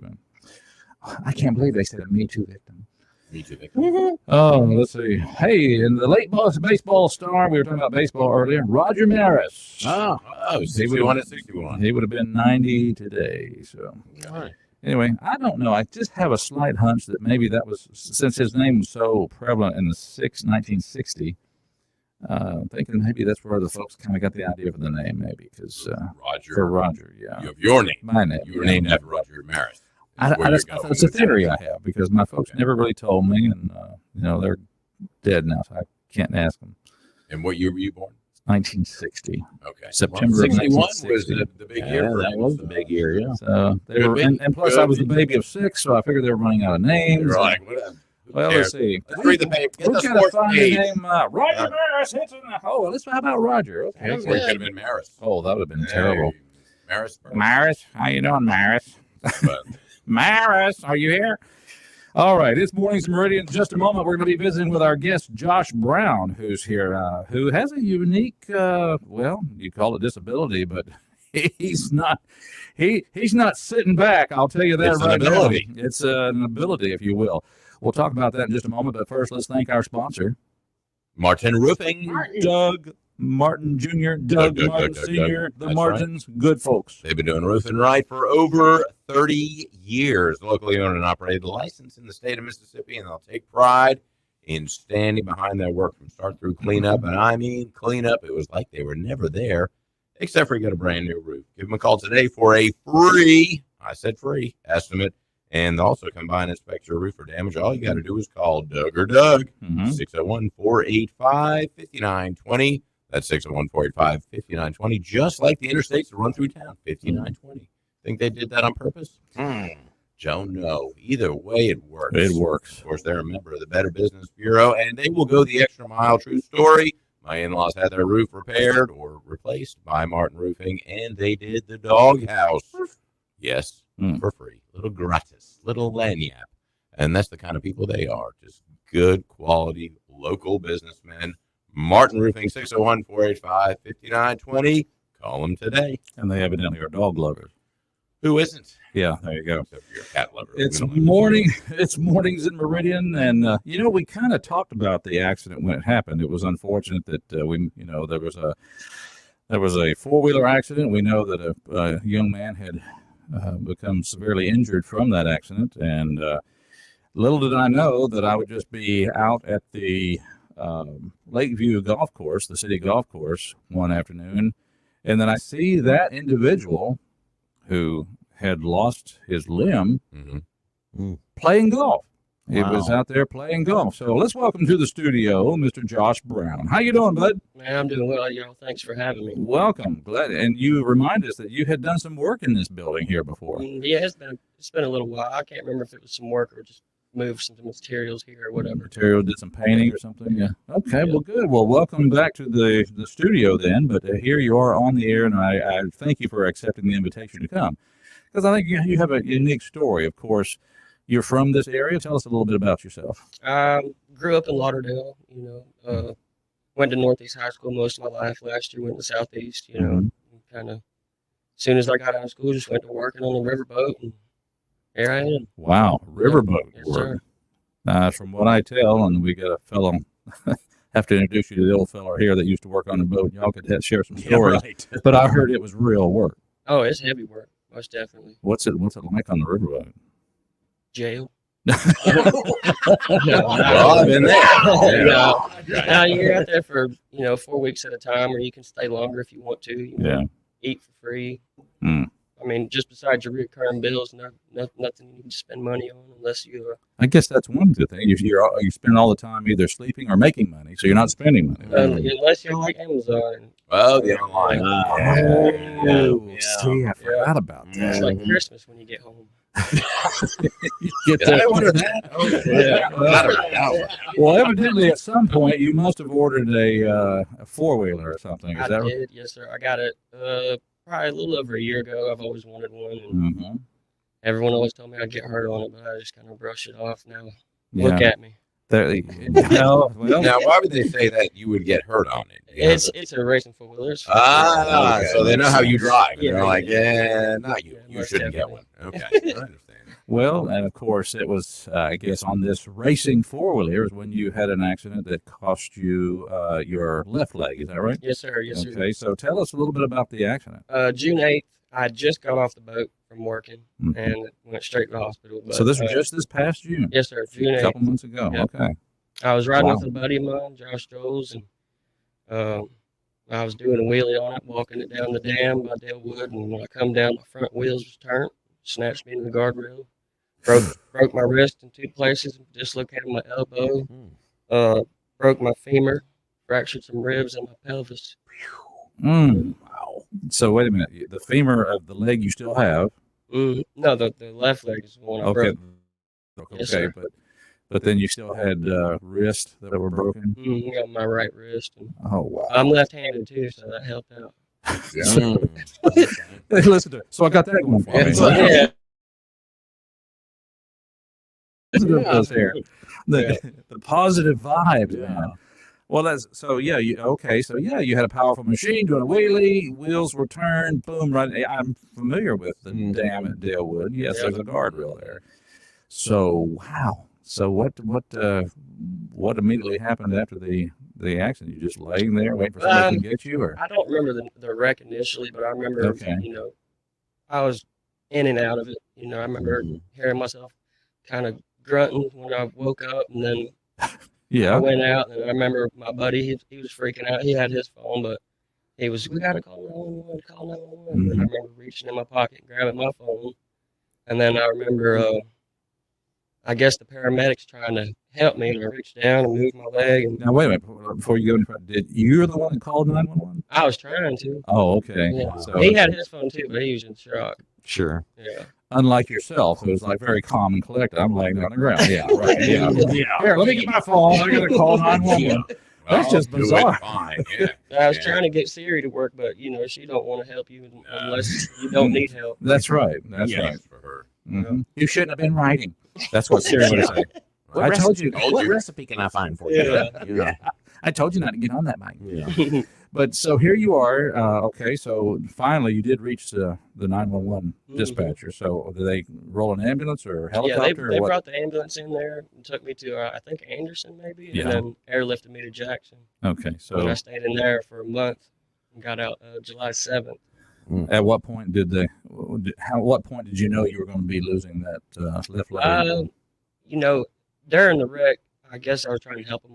I can't believe they said a Me Too victim. Me Too victim. Oh, let's see. Hey, and the late baseball star, we were talking about baseball earlier, Roger Maris. Oh, 61 at 61. He would have been 90 today. So, anyway, I don't know. I just have a slight hunch that maybe that was, since his name was so prevalent in the 1960, thinking maybe that's where the folks kind of got the idea for the name, maybe, because Roger, yeah. You have your name. My name. You were named after Roger Maris. It's a theory I have because my folks never really told me, and they're dead now, so I can't ask them. And what year were you born? 1960. Okay. September 61 was the big year. That was the big year, yeah. So they were, and plus I was the baby of 6, so I figured they were running out of names. You're like, whatever. Well, let's see. Let's read the paper. We've got to find the name Roger Maris hits in the hole. Let's how about Roger? Okay. It could have been Maris. Oh, that would have been terrible. Maris, how you doing, Maris? Maris, are you here? All right, it's Mornings Meridian. In just a moment, we're going to be visiting with our guest, Josh Brown, who's here, who has a unique, well, you call it disability, but he's not he's not sitting back. I'll tell you that It's an right ability. now. It's an ability, if you will. We'll talk about that in just a moment. But first, let's thank our sponsor, Martin Roofing. Doug Martin Jr., Doug Martin Sr., the That's Martins, good folks. They've been doing roofing right for over 30 years. Locally owned and operated, licensed in the state of Mississippi, and they'll take pride in standing behind their work from start through cleanup. And I mean cleanup, it was like they were never there, except for you got a brand new roof. Give them a call today for a free, I said free, estimate. And also combine inspect your roof for damage. All you got to do is call Doug or Doug, 601-485-5920. That's 601-485-5920, just like the interstates that run through town, 5920. Think they did that on purpose? Don't know. Either way, it works. It works. Of course, they're a member of the Better Business Bureau, and they will go the extra mile. True story. My in-laws had their roof repaired or replaced by Martin Roofing, and they did the doghouse. Yes, for free. Little gratis, little lanyap. And that's the kind of people they are. Just good quality local businessmen. Martin Roofing, 601-485-5920. Call them today. And they evidently are dog lovers. Who isn't? Yeah, there you go. Except for your cat lover. It's morning. It's mornings in Meridian, and we kind of talked about the accident when it happened. It was unfortunate that there was a four-wheeler accident. We know that a young man had become severely injured from that accident, and little did I know that I would just be out at the Lakeview golf course, the city golf course, one afternoon, and then I see that individual who had lost his limb playing golf. He was out there playing golf. So let's welcome to the studio Mr. Josh Brown. How you doing, bud? Man, I'm doing well, y'all. Thanks for having me. Welcome. Glad. And you remind us that you had done some work in this building here before. Yeah, it's been a little while. I can't remember if it was some work or just moved some materials here or whatever. Did some painting or something? Yeah. Okay, well, good. Well, welcome back to the studio then. But here you are on the air, and I thank you for accepting the invitation to come. Because I think you have a unique story. Of course, you're from this area. Tell us a little bit about yourself. Grew up in Lauderdale, went to Northeast High School most of my life. Last year went to Southeast, kind of, as soon as I got out of school, just went to working on the riverboat, and here I am. Wow, riverboat Yes, work. From what I tell, and we got a fellow, have to introduce you to the old fellow here that used to work on the boat. Y'all could share some stories. right. But I heard it was real work. Oh, it's heavy work, most definitely. What's it like on the riverboat? Jail. Well, I've been there. No, you're out there for 4 weeks at a time, or you can stay longer if you want to. Eat for free. I mean, just besides your recurring bills, nothing you need to spend money on unless you. I guess that's one good thing. You spend all the time either sleeping or making money, so you're not spending money. Unless you like Amazon. Oh, the online. See, I forgot about that. It's like Christmas when you get home. Get Did I order that? Well, evidently at some point you must have ordered a four-wheeler or something. I did, yes, sir. I got it probably a little over a year ago. I've always wanted one, and everyone always told me I'd get hurt on it, but I just kind of brush it off now. Look at me. Now, why would they say that you would get hurt on it? It's a racing four-wheeler. So they know how you drive. Yeah, They're like, not you. You shouldn't get one. Okay, I understand. Well, and of course, it was, I guess, on this racing four-wheeler is when you had an accident that cost you your left leg. Is that right? Yes, sir. Yes, sir. Okay, so tell us a little bit about the accident. June 8th, I just got off the boat from working and went straight to the hospital. But, so this was just this past June? Yes, sir. June 8th. A couple months ago. Yep. Okay. I was riding with a buddy of mine, Josh Joles, and I was doing a wheelie on it, walking it down the dam by Dalewood, and when I come down, my front wheels was turned, snatched me into the guardrail, broke my wrist in 2 places, dislocated my elbow, broke my femur, fractured some ribs in my pelvis. Wow. So wait a minute, the femur of the leg you still have? No, the left leg is the one I broke. Okay, Yes, but then you still had wrists that were broken? I got my right wrist. And oh, wow. I'm left-handed too, so that helped out. Listen to it. So I got that going for me. Yeah. The positive vibes, man. Well, that's so. Yeah, you had a powerful machine doing a wheelie. Wheels were turned. Boom! Right. I'm familiar with the dam at Dalewood. Yes, there's a guardrail there. So wow. So what immediately happened after the accident? You just laying there waiting for somebody to get you, or I don't remember the wreck initially, but I remember, Okay. I was in and out of it. I remember hearing myself kind of grunting when I woke up, and then Yeah. I went out, and I remember my buddy, he was freaking out. He had his phone, but we got to call 911, call 911. And I remember reaching in my pocket and grabbing my phone. And then I remember, I guess the paramedics trying to help me, and I reached down and moved my leg. And Now wait a minute before you go any further. You're the one that called 911? I was trying to. Oh, okay. Yeah. So He had his phone too, but he was in shock. Sure. Yeah. Unlike yourself, it was like very calm and collected. I'm laying on the ground. Yeah, right. Yeah. Here, let me get my phone. I gotta call 911. That's just do it bizarre. fine. Yeah. I was trying to get Siri to work, but she don't want to help you unless you don't need help. That's right. That's Yeah. right. For her. Mhm. You shouldn't have been writing. That's what Siri would say. I told you. What recipe can I find for you? Yeah. I told you not to get on that mic. Yeah. But so here you are. Okay, so finally you did reach the 911 dispatcher. So did they roll an ambulance or Yeah, helicopter? they or what? brought the ambulance in there and took me to I think Anderson maybe, Yeah. and then airlifted me to Jackson. Okay, And so I stayed in there for a month and got out July 7th. at what point did they? What point did you know you were going to be losing that left leg? During the wreck, I guess I was trying to help them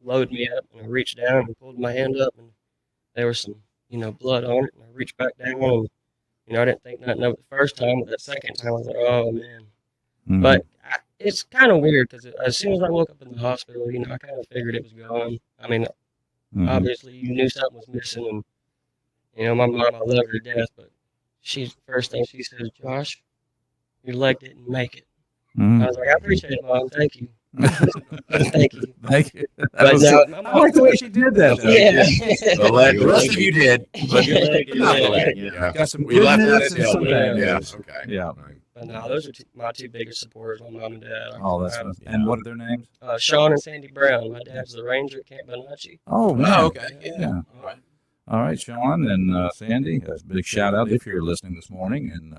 load me up, and I reached down and pulled my hand up, and there was some, blood on it, and I reached back down, and I didn't think nothing of it the first time, but that second time I was like, oh man. Mhm. But it's kind of weird because as soon as I woke up in the hospital, I kind of figured it was gone. I mean, Mhm. obviously you knew something was missing, and my mom, I love her to death, but first thing she says, Josh, your leg didn't make it. Mhm. I was like, I appreciate it, Mom. Thank you. Thank you. Thank you. That But was no, so- I like the way she did that. though. Yeah. The rest of you did, but not the leg. Yeah. Got some We left goodness that and at some the bad yeah. news. Okay. Yeah. But no, those are my two biggest supporters, my mom and dad. Oh, that's fun. And what are their names? Sean and Sandy Brown. My dad's the ranger at Camp Bonacci. Oh, man. okay. Yeah. All right. All right, Sean and Sandy, a big shout out if you're listening this morning, and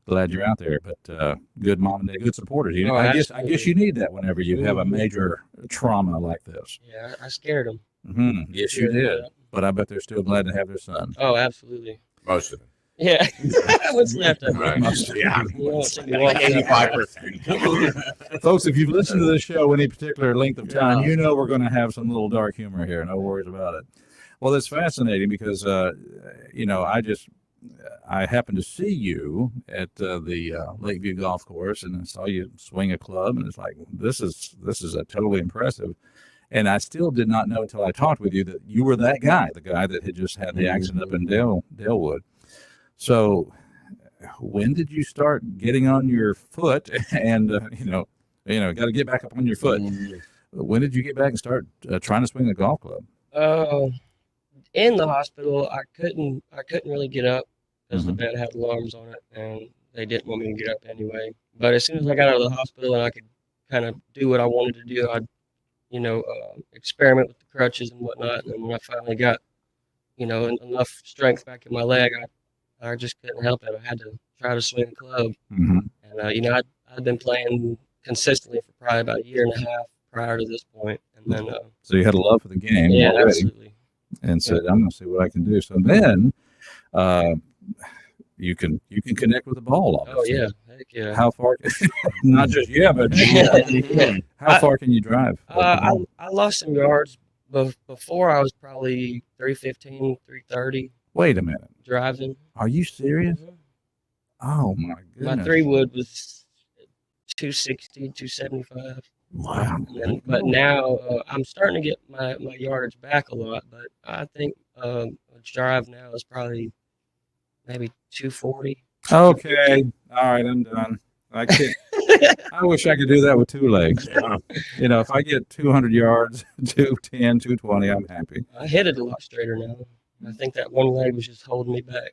glad you're out there. But good mom and dad, good supporters. Oh, I guess absolutely. you need that whenever you have a major trauma like this. Yeah, I scared them. Yes, you did. But I bet they're still glad to have their son. Oh, absolutely. Most of them. Yeah. What's left of it? Right. Yeah. You don't see me walking out. 85%. Folks, if you've listened to this show any particular length of time, you know we're going to have some little dark humor here. No worries about it. Well, it's fascinating because, I happened to see you at the Lakeview Golf Course, and I saw you swing a club, and it's like, this is a totally impressive. And I still did not know until I talked with you that you were that guy, the guy that had just had the accident up in Dalewood. So when did you start getting on your foot and, got to get back up on your foot? When did you get back and start trying to swing the golf club? In the hospital, I couldn't really get up because the bed had alarms on it, and they didn't want me to get up anyway. But as soon as I got out of the hospital and I could kind of do what I wanted to do, I'd experiment with the crutches and whatnot. And when I finally got enough strength back in my leg, I just couldn't help it. I had to try to swing the club. And I'd been playing consistently for probably about a year and a half prior to this point, and then So you had a love for the game yeah, already, absolutely. and said, "I'm going to see what I can do." So then, you can connect with the ball. Oh Obviously. yeah, heck yeah. How far? Not just but how far can you drive? I lost some yards before. I was probably 315, 330 Wait a minute. driving. Are you serious? Oh my goodness. My 3-wood was 260, 275. Wow. But now I'm starting to get my yardage back a lot. But I think a drive now is probably maybe 240. Okay. All right. I'm done. I can't. I wish I could do that with two legs. If I get 200 yards, 210, 220, I'm happy. I hit it a lot straighter now. I think that one leg was just holding me back.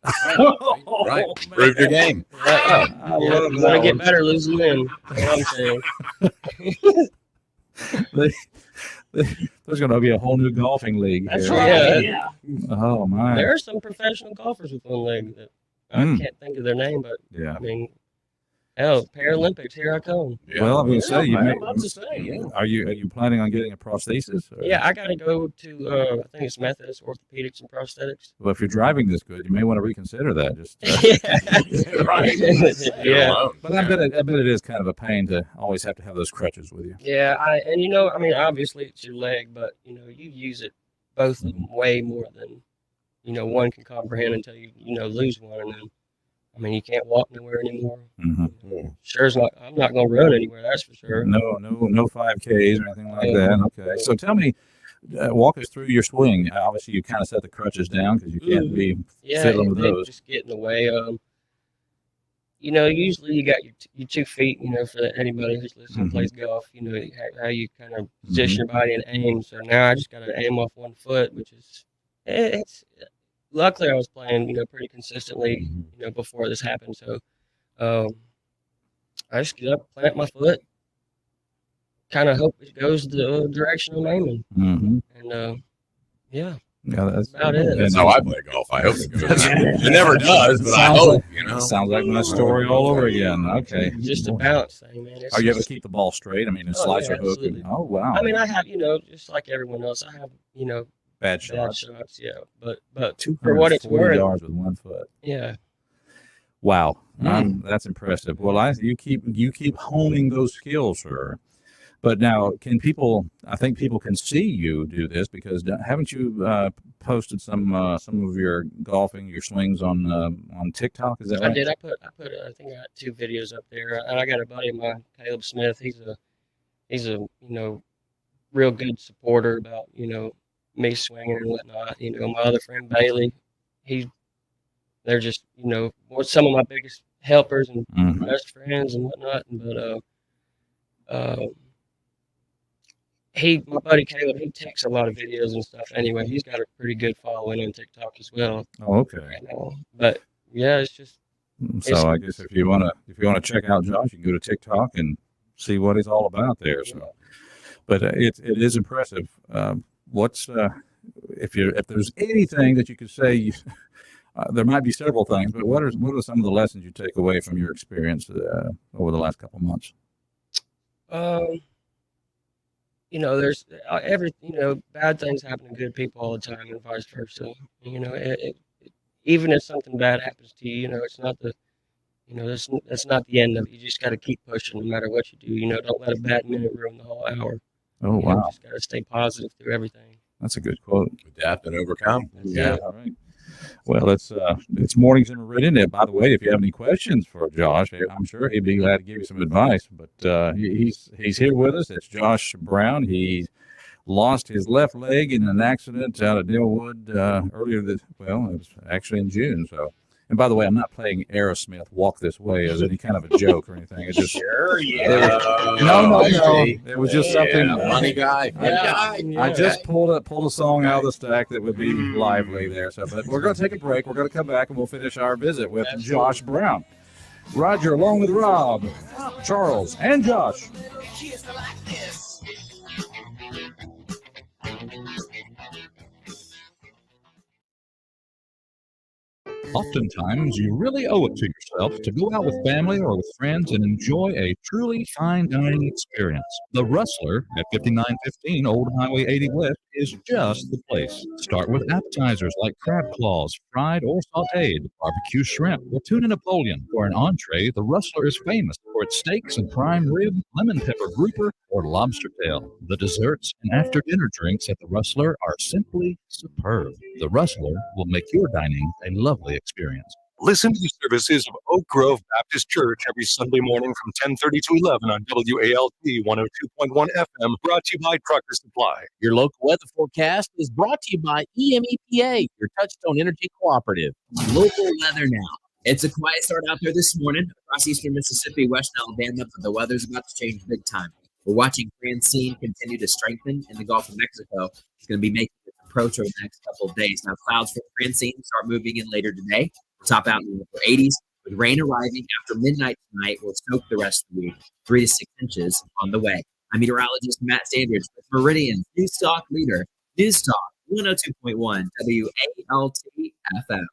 Right. Proved your game. Yeah, I you love want that to get one. better, lose them in. That's what I'm saying. There's going to be a whole new golfing league. That's here. right. Yeah. Oh my. There are some professional golfers with one leg that I can't think of their name, but Yeah. I mean, hell, Paralympics, here I come. Well, I'm going to say, I'm about to say, yeah. Are you planning on getting a prosthesis? Or? Yeah, I got to go to, I think it's Methodist Orthopedics and Prosthetics. Well, if you're driving this good, you may want to reconsider that. Just Right. Yeah. But I bet it is kind of a pain to always have to have those crutches with you. Yeah, I mean, obviously it's your leg, but you use it both of them way more than one can comprehend until you lose one, and then I mean you can't walk nowhere anymore. Mm-hmm. I'm not going to run anywhere, that's for sure. No 5Ks or anything like that. Okay, so tell me, walk us through your swing. Obviously, you kind of set the crutches down because you can't be fiddling with those. Just get in the way. Usually you got your 2 feet. For anybody who's listening plays golf, how you kind of position your body and aim. So now I just got to aim off 1 foot, which is luckily I was playing pretty consistently before this happened. So I just get up, plant my foot, kind of hope it goes the direction I'm aiming, and yeah. Yeah, that's about it. That's how I play golf. I hope it goes. It never does, but I hope. Sounds like my story all over again. Okay. Just a bounce thing, man. Are you able to keep the ball straight? I mean, a slicer hook. Oh wow. I mean, I have just like everyone else. I have bad shots. Yeah, but for what it's worth, yards with 1 foot. Yeah. Wow, that's impressive. Well, you keep honing those skills, sir. But now, I think people can see you do this because haven't you posted some of your golfing, your swings on TikTok? Is that right? I did. I think I got 2 videos up there, and I got a buddy of mine, Caleb Smith. He's a real good supporter about me swinging and whatnot. My other friend Bailey, they're just some of my biggest helpers and best friends and whatnot. But my buddy Caleb, he takes a lot of videos and stuff. Anyway, he's got a pretty good following on TikTok as well. Oh, okay. But yeah, it's just. So I guess if you want to check out Josh, you can go to TikTok and see what he's all about there. So, but it is impressive. If there's anything that you could say, there might be several things, but what are some of the lessons you take away from your experience over the last couple of months? There's bad things happen to good people all the time and vice versa. Even if something bad happens to you, it's not that's not the end of it. You just got to keep pushing no matter what you do. Don't let a bad minute ruin the whole hour. Oh, wow. You just got to stay positive through everything. That's a good quote. Adapt and overcome. Yeah. All right. Well, it's Mornings in Meridian. By the way, if you have any questions for Josh, I'm sure he'd be glad to give you some advice. But he's here with us. It's Josh Brown. He lost his left leg in an accident out of Dillwood it was actually in June. So, and by the way, I'm not playing Aerosmith "Walk This Way" as any kind of a joke or anything. It just sure, yeah. No. It was just something. Funny guy. I just pulled a song out of the stack that would be lively there. So, but we're going to take a break. We're going to come back and we'll finish our visit with Josh Brown. Roger, along with Rob, Charles, and Josh. Oftentimes, you really owe it to yourself to go out with family or with friends and enjoy a truly fine dining experience. The Rustler at 5915 Old Highway 80 West is just the place. Start with appetizers like crab claws, fried or sautéed, barbecue shrimp, or tuna Napoleon. For an entree, the Rustler is famous for its steaks and prime rib, lemon pepper grouper, or lobster tail. The desserts and after-dinner drinks at the Rustler are simply superb. The Rustler will make your dining a lovely experience. Listen to the services of Oak Grove Baptist Church every Sunday morning from 10:30 to 11 on WALT 102.1 FM, brought to you by Trucker Supply. Your local weather forecast is brought to you by EMEPA, your Touchstone Energy Cooperative. Local weather now. It's a quiet start out there this morning across eastern Mississippi, western Alabama, but the weather's about to change big time. We're watching Francine continue to strengthen in the Gulf of Mexico. It's going to be making its approach over the next couple of days. Now, clouds from Francine start moving in later today. We'll top out in the upper 80s, with rain arriving after midnight tonight. We'll soak the rest of the week, 3 to 6 inches on the way. I'm meteorologist Matt Sanders with Meridian's News Talk leader, News Talk 102.1 WALT FM.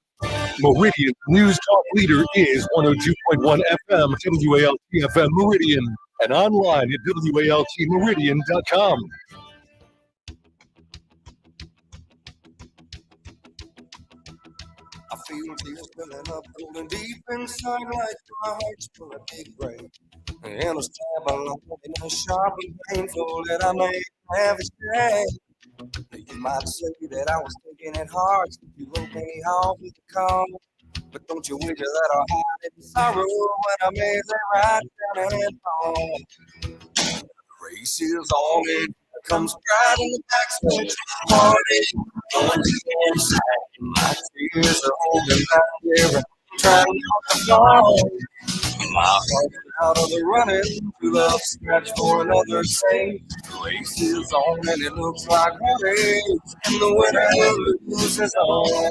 Meridian News Talk leader is 102.1 FM, WALT FM Meridian, and online at WALTmeridian.com. I feel tears welling up, golden deep inside, like my heart's full of big break. And a stab along in a sharp and painful that I may have escaped. You might say that I was taking it hard, you wrote me off with a call. But don't you wish that I had it in sorrow when I made that right down and home. Race is on it, comes right in the backswitch. Party, going to the inside. My tears are holding back here, trying not to fall. My heart's out of the running, true love scratch for another save. Race is on and it looks like honey, and the winner loses all.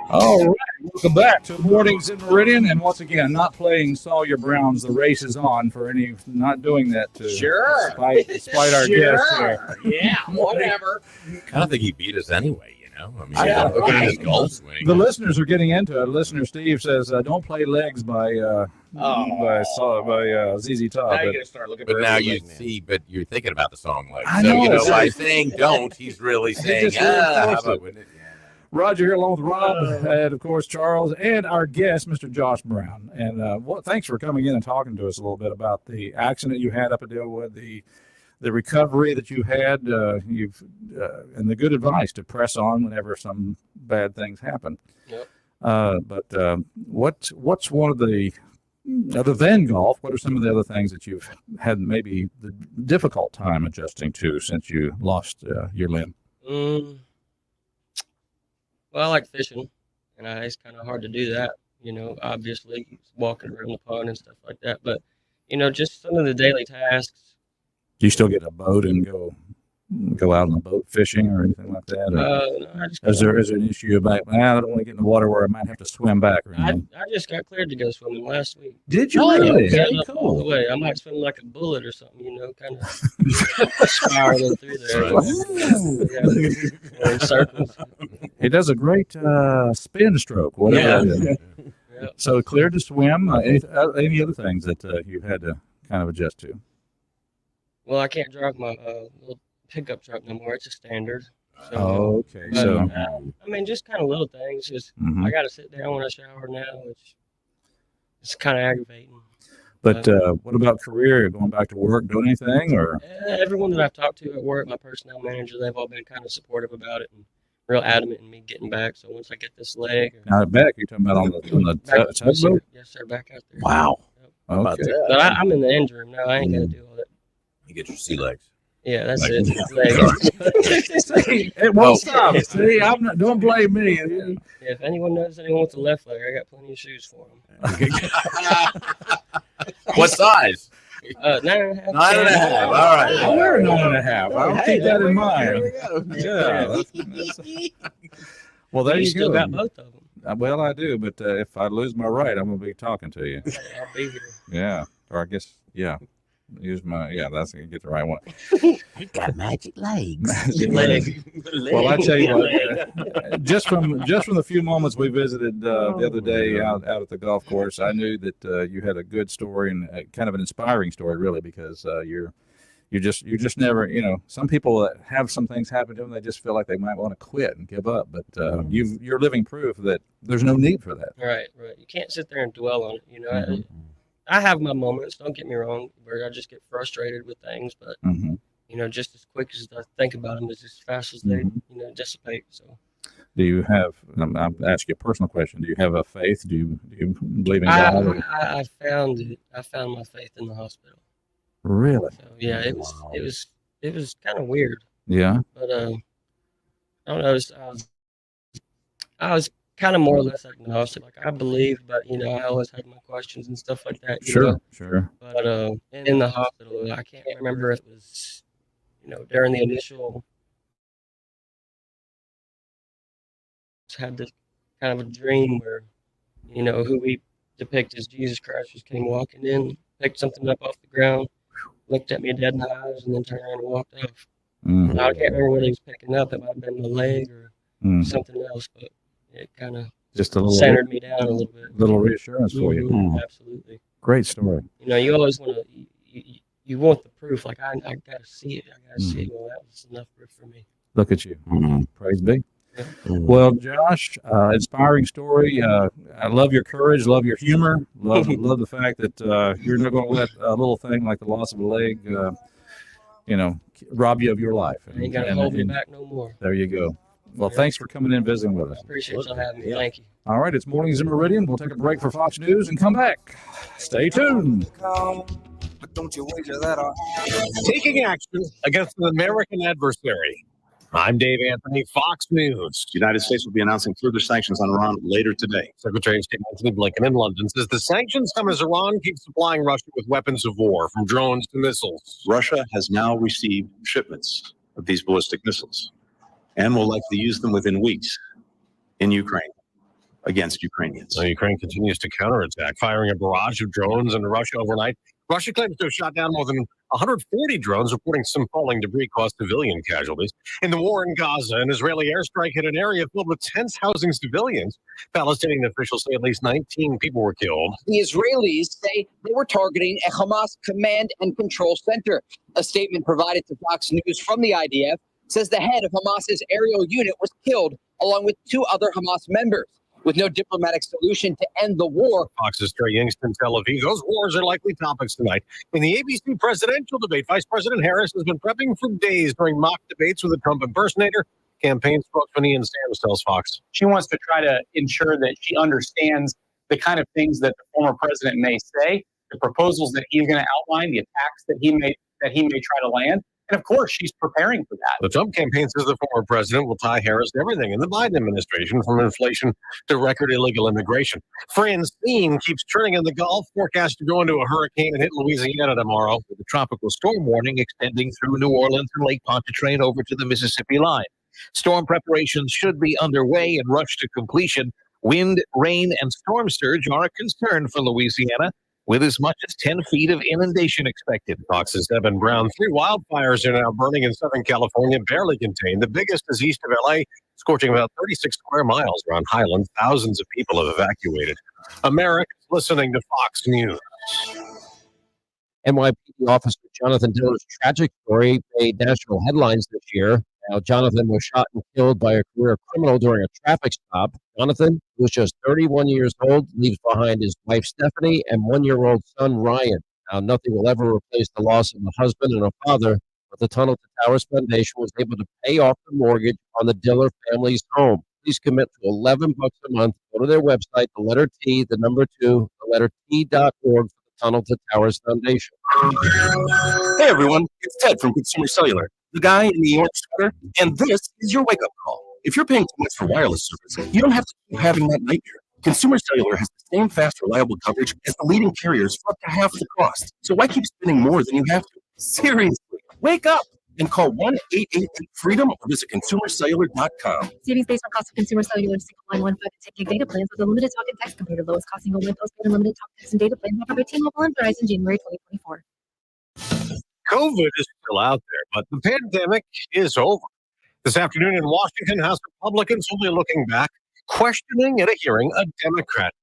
All right, welcome back to Mornings in Meridian, and once again, not playing Sawyer Brown's "The Race Is On" for any, not doing that to despite our guests here. Yeah, whatever. I don't think he beat us anyway. I mean, look at his golf swing. The listeners are getting into it. Listener Steve says, "Don't play legs by ZZ Top." Now you're gonna start looking But for now every you leg now. see, but you're thinking about the song like I so. know, By saying "don't," he's really saying, just "Ah, how reinforced about it. wouldn't it?" Roger here along with Rob, and of course Charles, and our guest, Mr. Josh Brown. And thanks for coming in and talking to us a little bit about the accident you had up at Dillwood, the recovery that you had, and the good advice to press on whenever some bad things happen. Yep. What's one of the other than golf? What are some of the other things that you've had maybe the difficult time adjusting to since you lost your limb? Well, I like fishing, and it's kind of hard to do that, obviously walking around the pond and stuff like that. But, just some of the daily tasks. Do you still get a boat and go out on a boat fishing or anything like that? No, I just Is there an issue about, I don't want to get in the water where I might have to swim back? Or I anything? just got cleared to go swimming last week. Did you really? Yeah, Very up all the way. I might swim like a bullet or something, kind of spiraling through there. In circles. He does a great spin stroke, whatever it is. Yeah. So cleared to swim. Any other things that you've had to kind of adjust to? Well, I can't drive my little pickup truck no more. It's a standard. So, Okay, but, so I mean, just kind of little things. Just I got to sit down when I shower now, which is kind of aggravating. but what about career? Going back to work, doing anything, or Everyone that I've talked to at work, my personnel manager, they've all been kind of supportive about it and real adamant in me getting back. So once I get this leg, not back? You're talking about on the tugboat? yes, sir, back out there. Wow. Okay. But I'm in the engine room now. I ain't gonna do all that. You get your sea legs. Yeah, that's it. See, it won't stop. See, I'm not. Don't blame me. If anyone knows anyone with a left leg, I got plenty of shoes for them. What size? 9.5. 9.5. All right. I wear a 9.5. I'll keep that in mind. There we go. Yeah. Well, there you still go. got both of them. Well, I do, but if I lose my right, I'm going to be talking to you. I'll be here. Yeah, or I guess, yeah. Use my, that's going to get the right one. He got magic legs. Well, I tell you what, just from the few moments we visited the other day out at the golf course, I knew that you had a good story and kind of an inspiring story, really, because you just never, some people that have some things happen to them, they just feel like they might want to quit and give up, but you're living proof that there's no need for that. Right. You can't sit there and dwell on it. I have my moments, don't get me wrong, where I just get frustrated with things, but just as quick as I think about them, is as fast as they dissipate. So do you have, I'm asking you a personal question, do you have a faith? Do you believe in God? I found it. I found my faith in the hospital. Really? So, yeah, it was kind of weird. Yeah. But I don't know. I was kind of more or less agnostic. Like I believed, but I always had my questions and stuff like that. Sure. But in the hospital, I can't remember if it was, during the initial had this kind of a dream where, you know, who we depict as Jesus Christ just came walking in, picked something up off the ground, looked at me dead in the eyes, and then turned around and walked off. Now, I can't remember what he was picking up. It might have been my leg or something else, but it kind of just a little centered me down a little bit. Little reassurance for you. Absolutely. Great story. You know, you always want to, you want the proof. Like, I got to see it. I got to see it. Well, that was enough proof for me. Look at you. Praise be. Well, Josh, inspiring story. I love your courage, love your humor, love the fact that you're not going to let a little thing like the loss of a leg, rob you of your life. You ain't got to hold me back no more. There you go. Well, thanks for coming in and visiting with us. Appreciate you having me. Thank you. All right, it's Mornings in Meridian. We'll take a break for Fox News and come back. Stay tuned. But don't you wager that Taking action against an American adversary. I'm Dave Anthony, Fox News. The United States will be announcing further sanctions on Iran later today. Secretary of State Antony Blinken in London says the sanctions come as Iran keeps supplying Russia with weapons of war, from drones to missiles. Russia has now received shipments of these ballistic missiles and will likely use them within weeks in Ukraine against Ukrainians. So Ukraine continues to counterattack, firing a barrage of drones into Russia overnight. Russia claims to have shot down more than 140 drones, reporting some falling debris caused civilian casualties. In the war in Gaza, an Israeli airstrike hit an area filled with tents housing civilians. Palestinian officials say at least 19 people were killed. The Israelis say they were targeting a Hamas command and control center. A statement provided to Fox News from the IDF says the head of Hamas's aerial unit was killed, along with 2 other Hamas members. With no diplomatic solution to end the war. Fox's Trey Youngston, Tel Aviv. Those wars are likely topics tonight. In the ABC presidential debate, Vice President Harris has been prepping for days during mock debates with a Trump impersonator. Campaign spokesman Ian Sams tells Fox. She wants to try to ensure that she understands the kind of things that the former president may say, the proposals that he's going to outline, the attacks that he may try to land. And of course, she's preparing for that. The Trump campaign says the former president will tie Harris to everything in the Biden administration, from inflation to record illegal immigration. Francine keeps turning in the Gulf, forecast to go into a hurricane and hit Louisiana tomorrow. With the tropical storm warning extending through New Orleans and Lake Pontchartrain over to the Mississippi line. Storm preparations should be underway and rushed to completion. Wind, rain, and storm surge are a concern for Louisiana, with as much as 10 feet of inundation expected. Fox's Evan Brown. 3 wildfires are now burning in Southern California, barely contained. The biggest is east of L.A., scorching about 36 square miles around Highland. Thousands of people have evacuated. Americans listening to Fox News. NYPD officer Jonathan Diller's tragic story made national headlines this year. Now, Jonathan was shot and killed by a career criminal during a traffic stop. Jonathan, who was just 31 years old, leaves behind his wife Stephanie and 1-year-old son Ryan. Now, nothing will ever replace the loss of a husband and a father, but the Tunnel to Towers Foundation was able to pay off the mortgage on the Diller family's home. Please commit to $11 a month. Go to their website, the letter T, the number 2, the letter T.org for the Tunnel to Towers Foundation. Hey everyone, it's Ted from Consumer Cellular, the guy in the orange sweater, and this is your wake-up call. If you're paying too much for wireless service, you don't have to keep having that nightmare. Consumer Cellular has the same fast, reliable coverage as the leading carriers for up to half the cost. So why keep spending more than you have to? Seriously, wake up and call 1-888-FREEDOM or visit consumercellular.com. Savings based on cost of consumer cellular single line 1, 5, and 10 gig data plans with unlimited talk and text compared to lowest cost single line postpaid unlimited talk, text, and data plans offered by T-Mobile and Verizon January 2024. COVID is still out there, but the pandemic is over. This afternoon in Washington, House Republicans will be looking back, questioning at a hearing a Democrat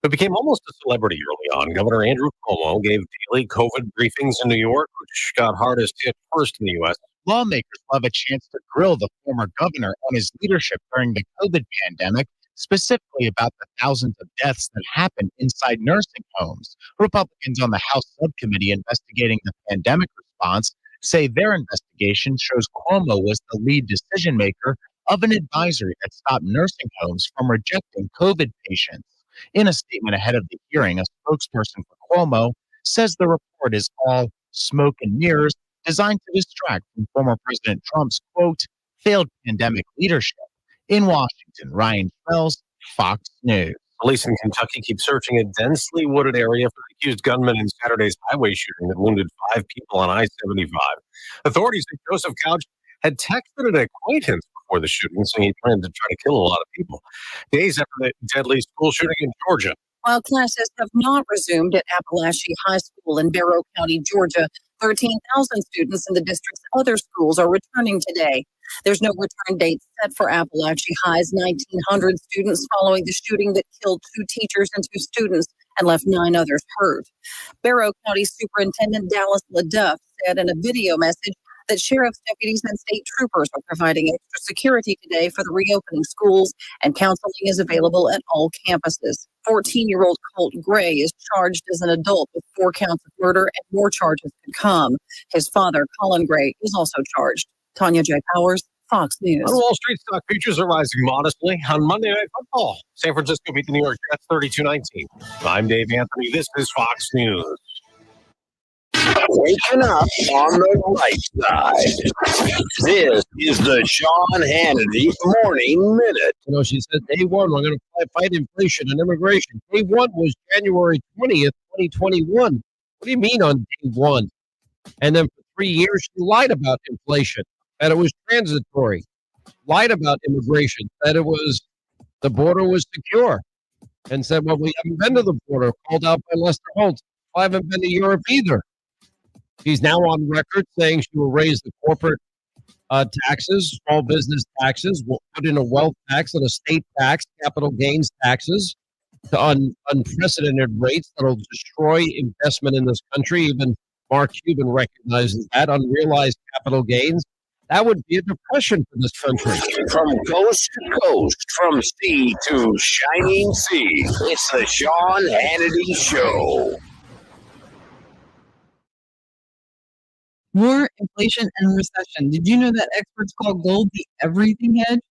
who became almost a celebrity early on. Governor Andrew Cuomo gave daily COVID briefings in New York, which got hardest hit first in the U.S. Lawmakers will have a chance to grill the former governor on his leadership during the COVID pandemic, specifically about the thousands of deaths that happened inside nursing homes. Republicans on the House subcommittee investigating the pandemic response say their investigation shows Cuomo was the lead decision maker of an advisory that stopped nursing homes from rejecting COVID patients. In a statement ahead of the hearing, a spokesperson for Cuomo says the report is all smoke and mirrors designed to distract from former President Trump's, quote, failed pandemic leadership. In Washington, Ryan Schmelz, Fox News. Police in Kentucky keep searching a densely wooded area for the accused gunman in Saturday's highway shooting that wounded 5 people on I-75. Authorities say Joseph Couch had texted an acquaintance before the shooting, saying he planned to try to kill a lot of people. Days after the deadly school shooting in Georgia. While classes have not resumed at Appalachia High School in Barrow County, Georgia, 13,000 students in the district's other schools are returning today. There's no return date set for Appalachia High's 1,900 students following the shooting that killed 2 teachers and 2 students and left 9 others hurt. Barrow County Superintendent Dallas LaDuff said in a video message that sheriff's deputies and state troopers are providing extra security today for the reopening schools, and counseling is available at all campuses. 14-year-old Colt Gray is charged as an adult with 4 counts of murder, and more charges could come. His father, Colin Gray, is also charged. Tanya J. Powers, Fox News. On Wall Street, stock futures are rising modestly on Monday Night Football. San Francisco beat the New York Jets 32-19. I'm Dave Anthony. This is Fox News. Waking up on the right side. This is the Sean Hannity Morning Minute. You know, she said, day one, we're going to fight inflation and immigration. Day one was January 20th, 2021. What do you mean on day one? And then for 3 years, she lied about inflation, that it was transitory, lied about immigration, that the border was secure, and said, well, we haven't been to the border, called out by Lester Holt. I haven't been to Europe either. She's now on record saying she will raise the corporate taxes, small business taxes, will put in a wealth tax and a state tax, capital gains taxes to unprecedented rates that will destroy investment in this country. Even Mark Cuban recognizes that. Unrealized capital gains. That would be a depression for this country. From coast to coast, from sea to shining sea, it's the Sean Hannity Show. War, inflation, and recession. Did you know that experts call gold the everything hedge?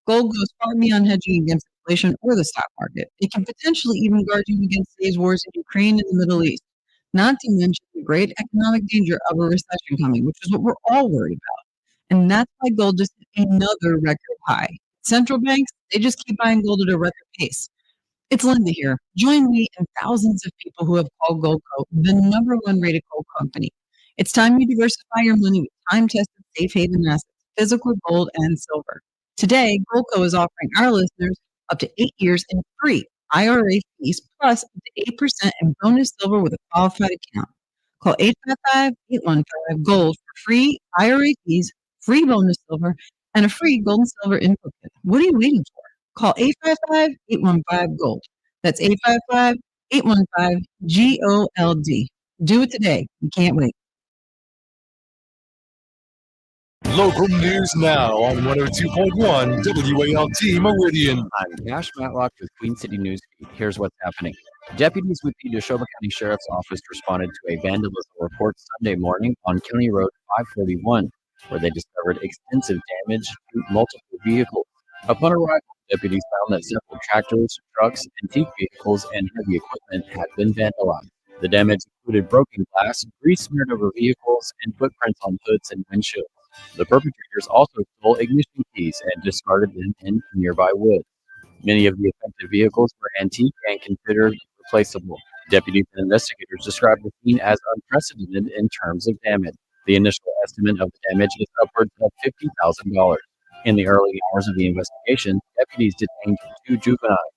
Gold goes far beyond hedging against inflation or the stock market. It can potentially even guard you against today's wars in Ukraine and the Middle East, not to mention the great economic danger of a recession coming, which is what we're all worried about. And that's why gold just hit another record high. Central banks, they just keep buying gold at a record pace. It's Linda here. Join me and thousands of people who have called Goldco the #1 rated gold company. It's time you diversify your money with time-tested safe haven assets, physical gold and silver. Today, Goldco is offering our listeners up to 8 years in free IRA fees plus up to 8% in bonus silver with a qualified account. Call 855-815-GOLD for free IRA fees, free bonus silver, and a free gold and silver input kit. What are you waiting for? Call 855-815-GOLD. That's 855-815-GOLD. Do it today. You can't wait. Local news now on 102.1 WALT Meridian. I'm Cash Matlock with Queen City News Feed. Here's what's happening. Deputies with the Neshoba County Sheriff's Office responded to a vandalism report Sunday morning on County Road 541, where they discovered extensive damage to multiple vehicles. Upon arrival, deputies found that several tractors, trucks, antique vehicles, and heavy equipment had been vandalized. The damage included broken glass, grease smeared over vehicles, and footprints on hoods and windshields. The perpetrators also stole ignition keys and discarded them in nearby woods. Many of the affected vehicles were antique and considered replaceable. Deputies and investigators described the scene as unprecedented in terms of damage. The initial estimate of the damage is upwards of $50,000. In the early hours of the investigation, deputies detained 2 juveniles.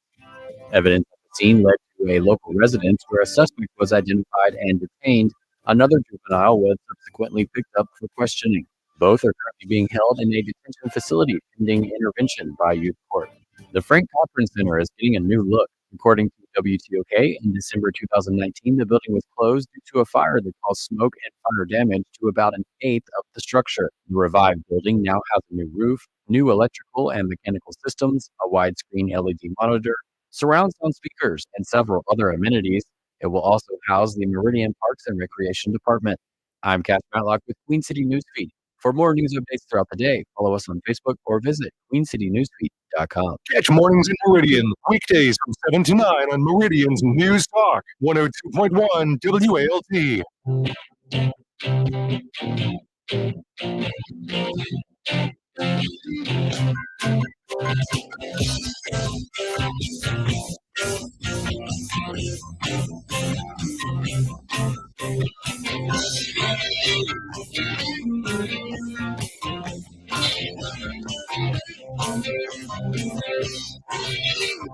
Evidence at the scene led to a local residence where a suspect was identified and detained. Another juvenile was subsequently picked up for questioning. Both are currently being held in a detention facility pending intervention by youth court. The Frank Conference Center is getting a new look. According to WTOK, in December 2019, the building was closed due to a fire that caused smoke and fire damage to about an eighth of the structure. The revived building now has a new roof, new electrical and mechanical systems, a widescreen LED monitor, surround sound speakers, and several other amenities. It will also house the Meridian Parks and Recreation Department. I'm Cash Matlock with Queen City Newsfeed. For more news updates throughout the day, follow us on Facebook or visit queencitynewsfeed.com. Catch Mornings in Meridian, weekdays from 7 to 9 on Meridian's News Talk, 102.1 WALT.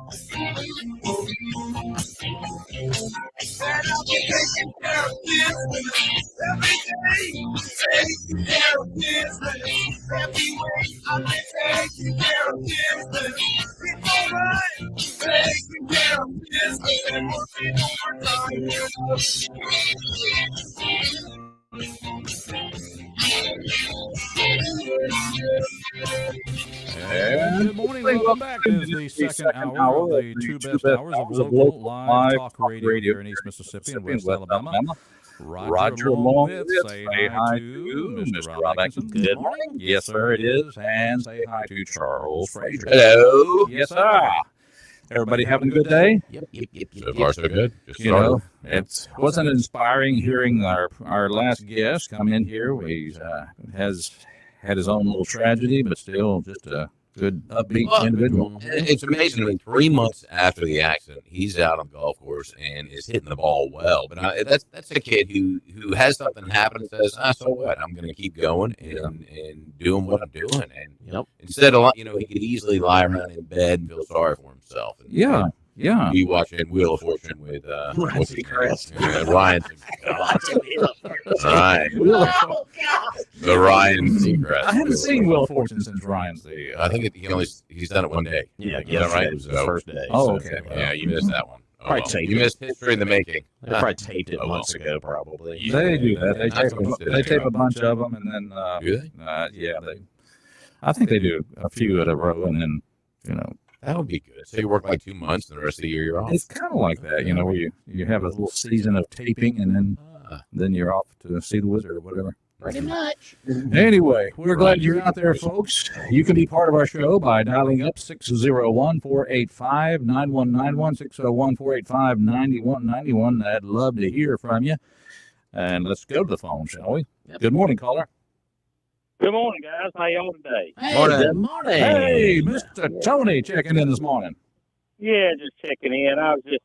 And I'll be taking care of business every day. Taking care of business every way. I'll be taking care of business. It's alright. Taking care of business and working And good morning. Welcome back. This is the second hour of the two best hours of local live talk radio here in East Mississippi and West Alabama. Roger along with say hi to Mr. Rob Atkinson. Good morning. Yes, sir, it is. And say hi to Charles Frazier. Hello. Yes, sir. Everybody having a good day? Yep. So far, so good. Just You know, it wasn't inspiring hearing our last guest come in here. He has had his own little tragedy, but still just a good, upbeat individual. It's amazing. I mean, 3 months after the accident, he's out on the golf course and is hitting the ball well. But that's a kid who has something happen and says, so what? I'm going to keep going and doing what I'm doing. And instead of, he could easily lie around in bed and feel sorry for himself. And, Yeah. Be watching Wheel of Fortune with Ryan Seacrest. Ryan. Right. The Ryan Seacrest. I haven't seen Wheel of Fortune since Ryan's the. I think he's done it one day. Yeah, Is that right? it was the first day. Oh, so, okay. Yeah, you missed that one. Oh, Probably taped you it. missed history in the making. They probably taped it months ago, probably. They do that. They tape a bunch of them, and then Do they? yeah, I think they do a few at a row, and then That would be good. So you work like 2 months, and the rest of the year you're off. it's kind of like that, where you have a little season of taping, and then you're off to see the wizard or whatever. Pretty much. Anyway, we're glad you're out there, folks. You can be part of our show by dialing up 601-485-9191, 601-485-9191. I'd love to hear from you. And let's go to the phone, shall we? Good morning, caller. Good morning, guys. How y'all today? Good morning. Hey, Mr. Tony checking in this morning. Yeah, just checking in. I was just,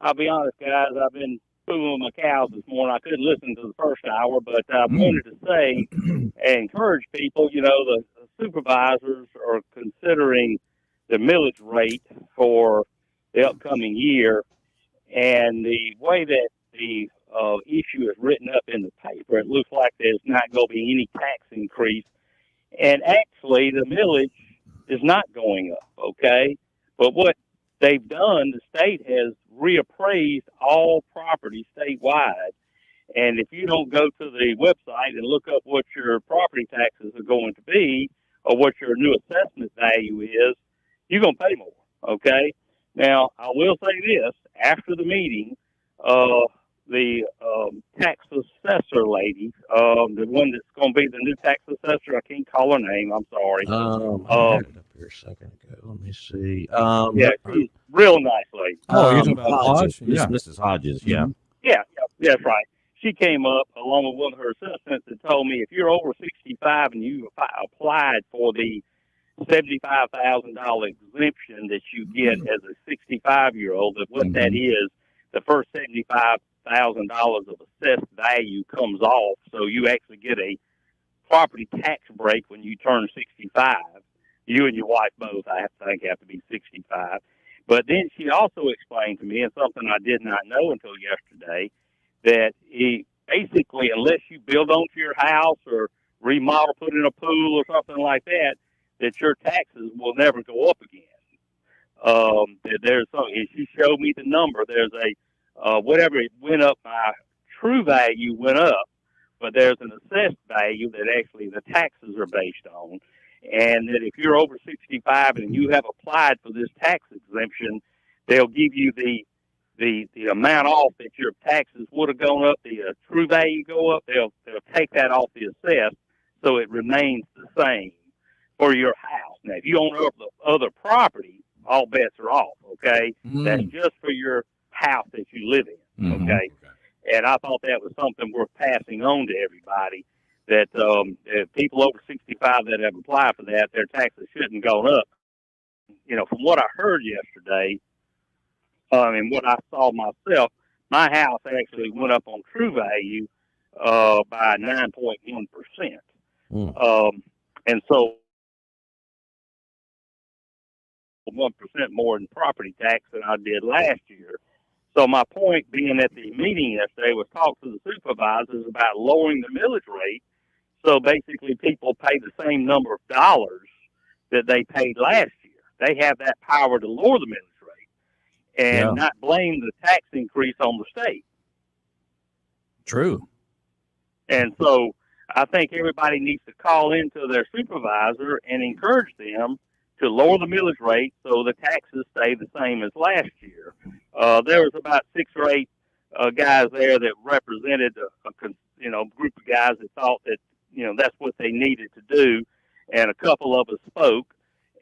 I'll be honest, guys. I've been fooling my cows this morning. I couldn't listen to the first hour, but I wanted to say and encourage people, the supervisors are considering the millage rate for the upcoming year. And the way that the issue is written up in the paper, it looks like there's not going to be any tax increase. And actually, the millage is not going up, okay? But what they've done, the state has reappraised all property statewide. And if you don't go to the website and look up what your property taxes are going to be or what your new assessment value is, you're going to pay more, okay? Now, I will say this. After the meeting, the tax assessor lady, the one that's going to be the new tax assessor, I can't call her name, I'm sorry. I had it up here a second ago. Let me see. Yeah, she's real nice lady. Oh, you're talking about Hodges. Hodge? Yeah. Mrs. Hodges, yeah. Yeah, that's right. She came up along with one of her assistants and told me if you're over 65 and you applied for the $75,000 exemption that you get as a 65-year-old, that what that is, the first $75,000 of assessed value comes off, so you actually get a property tax break when you turn 65. You and your wife both, I think, have to be 65. But then she also explained to me, and something I did not know until yesterday, that basically, unless you build onto your house or remodel, put in a pool or something like that, that your taxes will never go up again. There's some, and she showed me the number. There's whatever it went up, my true value went up, but there's an assessed value that actually the taxes are based on. And that if you're over 65 and you have applied for this tax exemption, they'll give you the amount off that your taxes would have gone up, the true value go up. They'll take that off the assessed, so it remains the same for your house. Now, if you own other property, all bets are off. Okay, that's just for your house that you live in. Okay, and I thought that was something worth passing on to everybody. That people over 65 that have applied for that, their taxes shouldn't go up. From what I heard yesterday, and what I saw myself, my house actually went up on true value by 9.1%. And so 1% more in property tax than I did last year. So my point being at the meeting yesterday was talk to the supervisors about lowering the millage rate. So basically people pay the same number of dollars that they paid last year. They have that power to lower the millage rate and not blame the tax increase on the state. True. And so I think everybody needs to call into their supervisor and encourage them to lower the millage rate so the taxes stay the same as last year. There was about 6 or 8 guys there that represented a group of guys that thought that that's what they needed to do, and a couple of us spoke.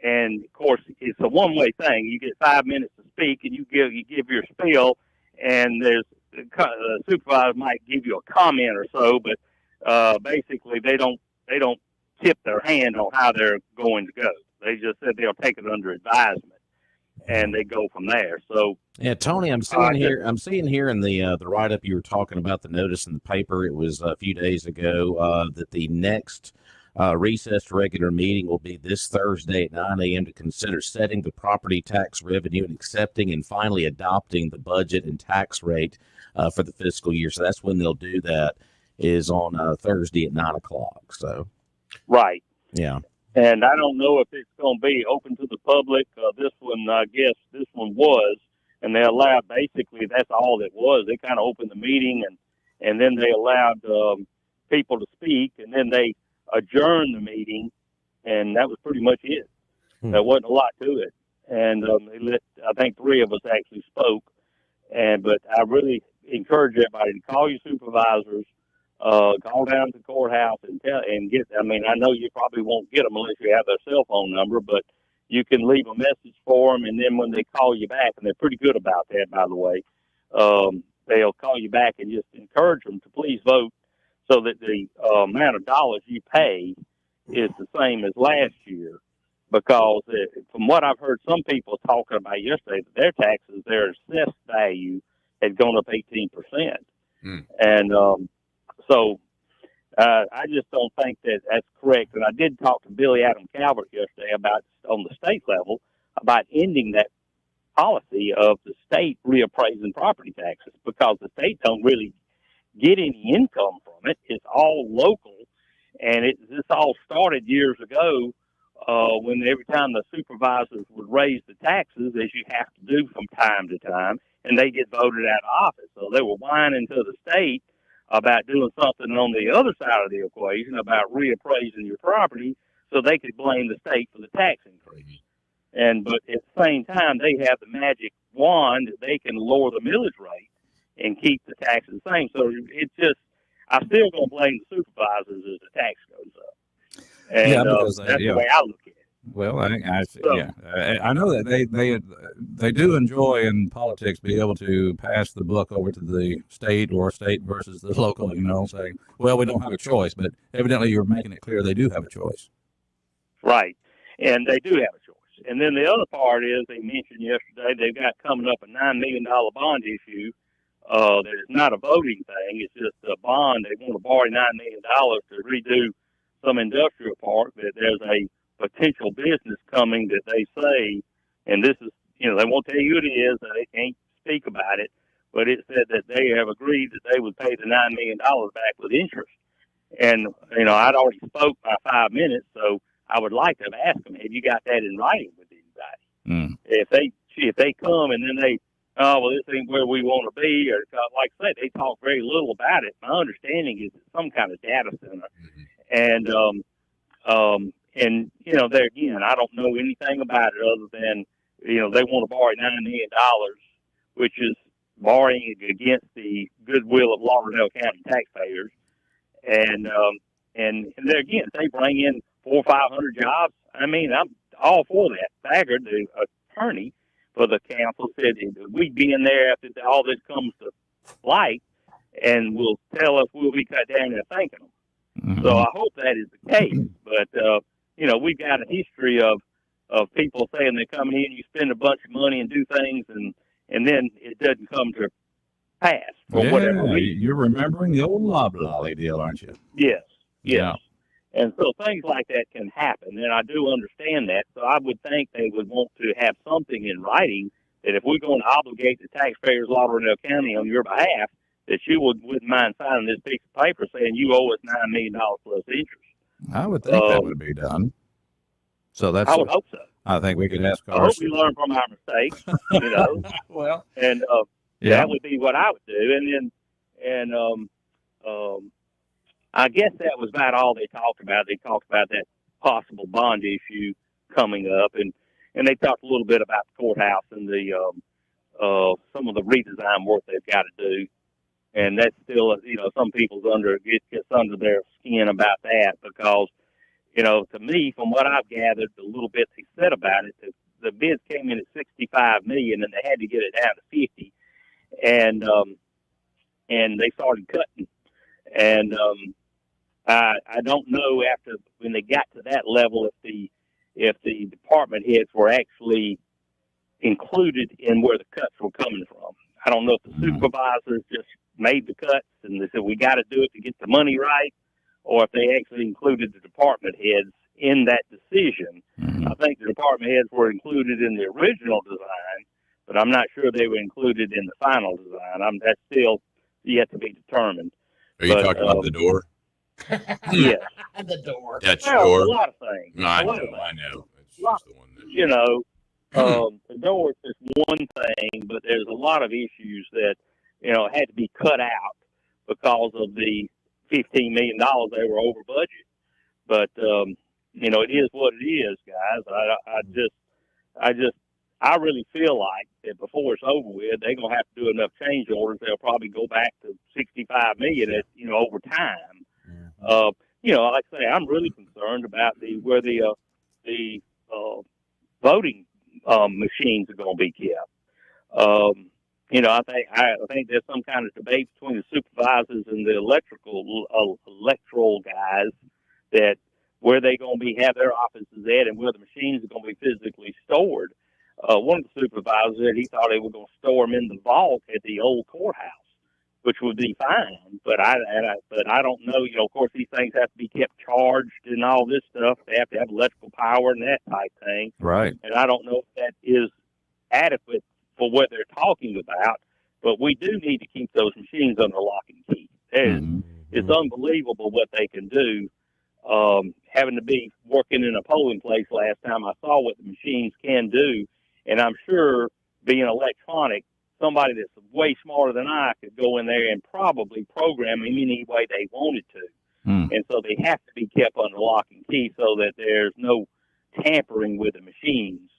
And of course, it's a one-way thing. You get 5 minutes to speak, and you give your spiel, and there's the supervisor might give you a comment or so, but basically they don't tip their hand on how they're going to go. They just said they'll take it under advisement, and they go from there. So yeah, Tony, I'm seeing here in the write-up you were talking about, the notice in the paper. It was a few days ago that the next recessed regular meeting will be this Thursday at 9 a.m. to consider setting the property tax revenue and accepting and finally adopting the budget and tax rate for the fiscal year. So that's when they'll do that, is on Thursday at 9 o'clock. So, right. Yeah. And I don't know if it's going to be open to the public. This one, I guess this one was, and they allowed, basically that's all it was. They kind of opened the meeting and then they allowed people to speak, and then they adjourned the meeting, and that was pretty much it. There wasn't a lot to it. And I think 3 of us actually spoke. But I really encourage everybody to call your supervisors, call down to the courthouse and get. I mean, I know you probably won't get them unless you have their cell phone number, but you can leave a message for them, and then when they call you back, and they're pretty good about that, by the way, they'll call you back and just encourage them to please vote so that the amount of dollars you pay is the same as last year. Because from what I've heard some people talking about yesterday, that their taxes, their assessed value had gone up 18%. And so I just don't think that that's correct. And I did talk to Billy Adam Calvert yesterday about, on the state level, about ending that policy of the state reappraising property taxes, because the state don't really get any income from it. It's all local. And this all started years ago when every time the supervisors would raise the taxes, as you have to do from time to time, and they get voted out of office. So they were whining to the state about doing something on the other side of the equation about reappraising your property so they could blame the state for the tax increase. But at the same time, they have the magic wand that they can lower the millage rate and keep the taxes the same. So it's just, I'm still going to blame the supervisors as the tax goes up. And because that's the way I look at it. Well, I know that they do enjoy in politics be able to pass the buck over to the state or state versus the local, saying, well, we don't have a choice. But evidently you're making it clear they do have a choice. Right. And they do have a choice. And then the other part is, they mentioned yesterday, they've got coming up a $9 million bond issue. That is not a voting thing. It's just a bond. They want to borrow $9 million to redo some industrial park. That there's a potential business coming that they say, and this is, they won't tell you who it is, and they can't speak about it, but it said that they have agreed that they would pay the $9 million back with interest. And, I'd already spoke by 5 minutes, so I would like to have asked them, have you got that in writing with anybody? If they come and then they, oh, well, this ain't where we want to be, or like I said, they talk very little about it. My understanding is it's some kind of data center. And there again, I don't know anything about it other than, they want to borrow $9 million, which is borrowing against the goodwill of Lauderdale County taxpayers. And there again, they bring in 400 or 500 jobs. I mean, I'm all for that. Thaggart, the attorney for the council, said we'd be in there after all this comes to light, and will tell us we'll be cut down there thanking them. So I hope that is the case. But we've got a history of people saying they're coming in, you spend a bunch of money and do things, and then it doesn't come to pass for whatever reason. You're remembering the old lolly deal, aren't you? Yes. Yeah. And so things like that can happen, and I do understand that. So I would think they would want to have something in writing that if we're going to obligate the taxpayers of Lauderdale County on your behalf, that you wouldn't mind signing this piece of paper saying you owe us $9 million plus interest. I would think that would be done. So that's. I would hope so. I think we could ask I hope we learn from our mistakes, you know. Well, and that would be what I would do. And I guess that was about all they talked about. They talked about that possible bond issue coming up, and they talked a little bit about the courthouse and the some of the redesign work they've got to do. And that's still, you know, some people's gets under their skin about that because, you know, to me, from what I've gathered, the little bits he said about it, the bids came in at $65 million, and they had to get it down to $50, and they started cutting. And I don't know when they got to that level if the department heads were actually included in where the cuts were coming from. I don't know if the supervisors just made the cuts and they said we got to do it to get the money right, or if they actually included the department heads in that decision. I think the department heads were included in the original design, but I'm not sure they were included in the final design. That's still yet to be determined. Are you talking about the door? Yeah. The door. That's well, door. a lot of things. No, I know. It's just the one that you know, the door is just one thing, but there's a lot of issues that, you know, had to be cut out because of the $15 million they were over budget. But, you know, it is what it is, guys. I really feel like that before it's over with, they're going to have to do enough change orders. They'll probably go back to $65 million at, you know, over time. You know, like I say, I'm really concerned about where the voting machines are going to be kept. You know, I think there's some kind of debate between the supervisors and the electoral guys that where they going to have their offices at and where the machines are going to be physically stored. One of the supervisors said he thought they were going to store them in the vault at the old courthouse, which would be fine. But I don't know. You know, of course, these things have to be kept charged and all this stuff. They have to have electrical power and that type thing. Right. And I don't know if that is adequate for what they're talking about. But we do need to keep those machines under lock and key. It's unbelievable what they can do. Having to be working in a polling place last time, I saw what the machines can do. And I'm sure being electronic, somebody that's way smarter than I could go in there and probably program them any way they wanted to. And so they have to be kept under lock and key so that there's no tampering with the machines.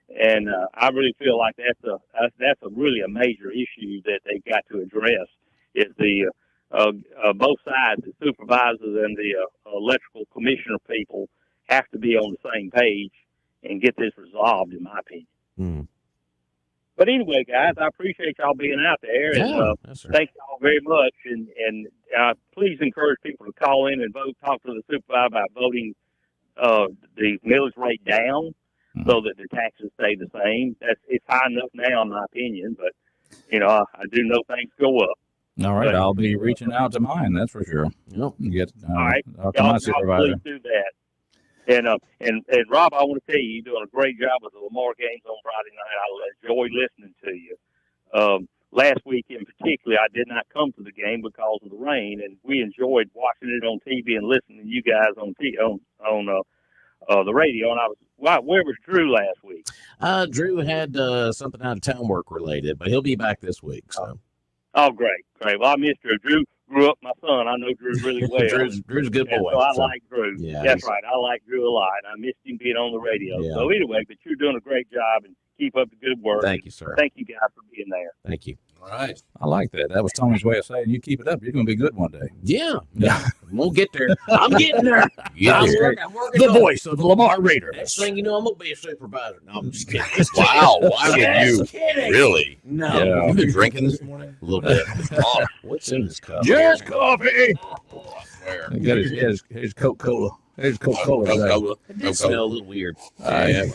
And I really feel like that's really a major issue that they've got to address. Is the both sides, the supervisors and the electrical commissioner people, have to be on the same page and get this resolved, in my opinion. But anyway, guys, I appreciate y'all being out there, and thank y'all very much. And please encourage people to call in and vote. Talk to the supervisor about voting the millage rate down so that the taxes stay the same. It's high enough now, in my opinion, but you know I do know things go up. All right, But, I'll be reaching out to mine. That's for sure. Get all right, talk to my y'all supervisor. please do that. And Rob, I want to tell you, you're doing a great job with the Lamar games on Friday night. I enjoy listening to you. Last week in particular, I did not come to the game because of the rain, and we enjoyed watching it on TV and listening to you guys on the radio. And where was Drew last week? Drew had something out of town work related, but he'll be back this week. So. Oh, great. Well, I missed Drew. Drew grew up my son. I know Drew really well. Drew's a good boy. So I like Drew. Yeah, that's right. I like Drew a lot. I missed him being on the radio. Yeah. So anyway, but you're doing a great job, and keep up the good work. Thank you, sir. Thank you guys for being there. Thank you. All right. I like that. That was Tony's way of saying you keep it up. You're going to be good one day. Yeah. We'll get there. I'm getting there. I'm working the voice of the Lamar Raiders. Next thing you know, I'm going to be a supervisor. No, I'm just kidding. Wow. Why would you? Kidding. Really? No. Yeah. You been drinking this morning? A little bit. Oh, what's in this cup? Just coffee. Oh, I swear. He got his Coca-Cola. His Coca-Cola. Coca-Cola. It did smell a little weird. Yeah.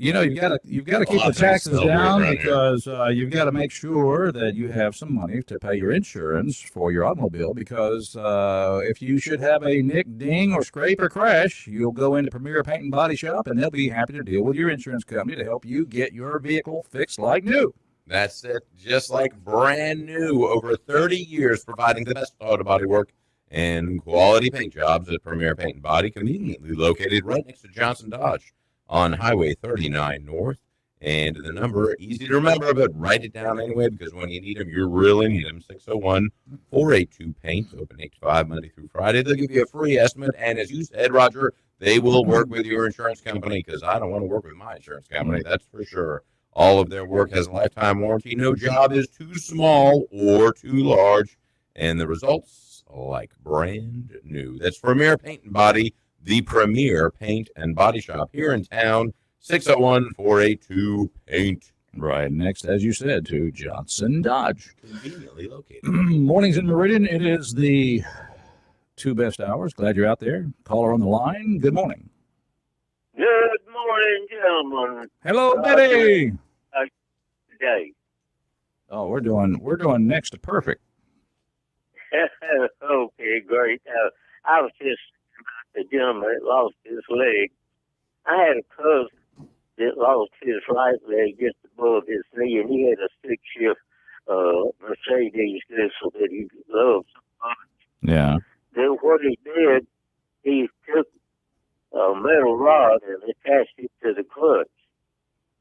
You know, you've got to keep the taxes down because you've got to make sure that you have some money to pay your insurance for your automobile. Because if you should have a nick, ding, or scrape or crash, you'll go into Premier Paint and Body Shop, and they'll be happy to deal with your insurance company to help you get your vehicle fixed like new. That's it, just like brand new. Over 30 years providing the best auto body work and quality paint jobs at Premier Paint and Body, conveniently located right next to Johnson Dodge on Highway 39 North. And the number, easy to remember, but write it down anyway, because when you need them, you really need them. 601-482-PAINT, open 8 to 5, Monday through Friday. They'll give you a free estimate. And as you said, Roger, they will work with your insurance company, because I don't want to work with my insurance company, that's for sure. All of their work has a lifetime warranty. No job is too small or too large. And the results, like brand new. That's Premier Paint and Body, the premier paint and body shop here in town. 601-482-PAINT. Right next, as you said, to Johnson Dodge. Conveniently located. Mornings in Meridian. It is the 2 best hours. Glad you're out there. Caller on the line. Good morning. Good morning, gentlemen. Hello, Betty. Today. Oh, we're doing next to perfect. Okay, great. I was just about the gentleman that lost his leg. I had a cousin that lost his right leg just above his knee, and he had a 6-shift Mercedes diesel that he loved so much. Yeah. Then what he did, he took a metal rod and attached it to the clutch.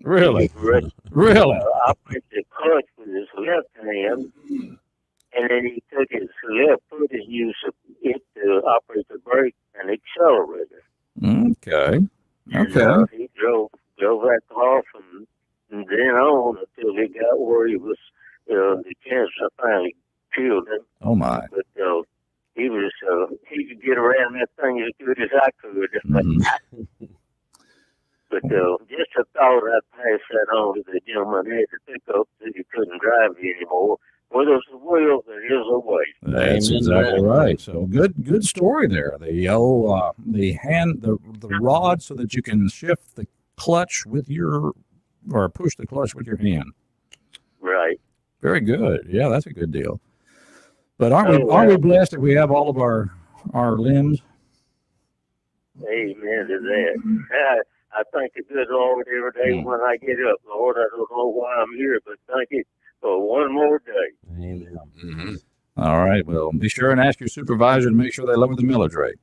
Really? Really? Operated the clutch with his left hand, and then he took his left foot and used it to operate the brake and accelerator. Okay. Okay. And, he drove that car from then on until he got where he was, the cancer finally killed him. Oh, my. But he could get around that thing as good as I could. But just a thought, I'd pass that on to the gentleman who had to pick up that he couldn't drive anymore. Where there's a will, there is a way. That's exactly right. So good story there. The rod so that you can shift the clutch with or push the clutch with your hand. Right. Very good. Yeah, that's a good deal. But aren't we blessed that we have all of our limbs? Amen to that. I thank the good Lord every day when I get up. Lord, I don't know why I'm here, but thank you for one more day. Amen. Mm-hmm. All right. Well, be sure and ask your supervisor to make sure they lower the millage rate.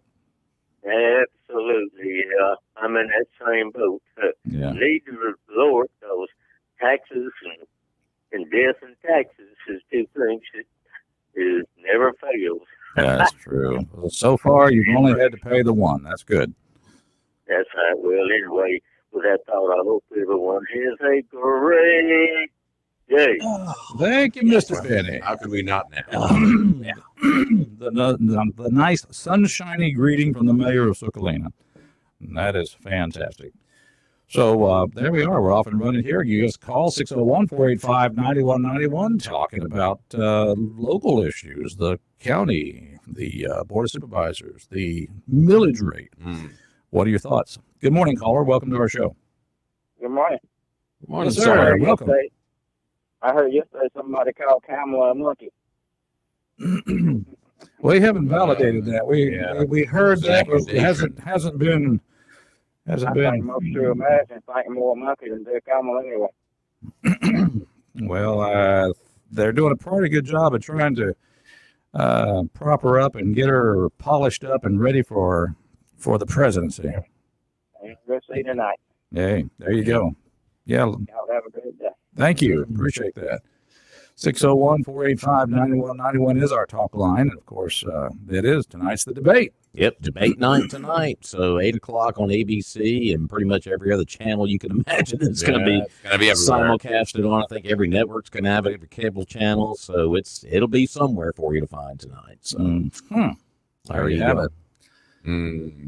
Absolutely. I'm in that same boat. Need to lower those taxes and death and taxes is two things that never fails. That's true. Well, so far, you've only had to pay the one. That's good. That's right. Well, anyway, with that thought, I hope everyone has a great day. Thank you, Mr. Benny. How could we not now? The nice sunshiny greeting from the mayor of Sucalina. That is fantastic. So there we are. We're off and running here. You just call 601-485-9191 talking about local issues, the county, the Board of Supervisors, the millage rate. What are your thoughts? Good morning, caller. Welcome to our show. Good morning. Good morning, sir. Welcome. I heard yesterday somebody called Kamala a monkey. We haven't validated that. We heard that, but it hasn't been. I think most true Americans think more monkey than they're Kamala anyway. Well, they're doing a pretty good job of trying to prop her up and get her polished up and ready for the presidency. We'll see tonight. Hey, there you go. Yeah. Y'all have a great day. Thank you. Appreciate that. 601-485-9191 is our talk line. And of course, it is. Tonight's the debate. Yep, debate night tonight. So 8 o'clock on ABC and pretty much every other channel you can imagine. It's going to be simulcasted on. I think every network's going to have it, every cable channel. So it'll be somewhere for you to find tonight. So there you have it.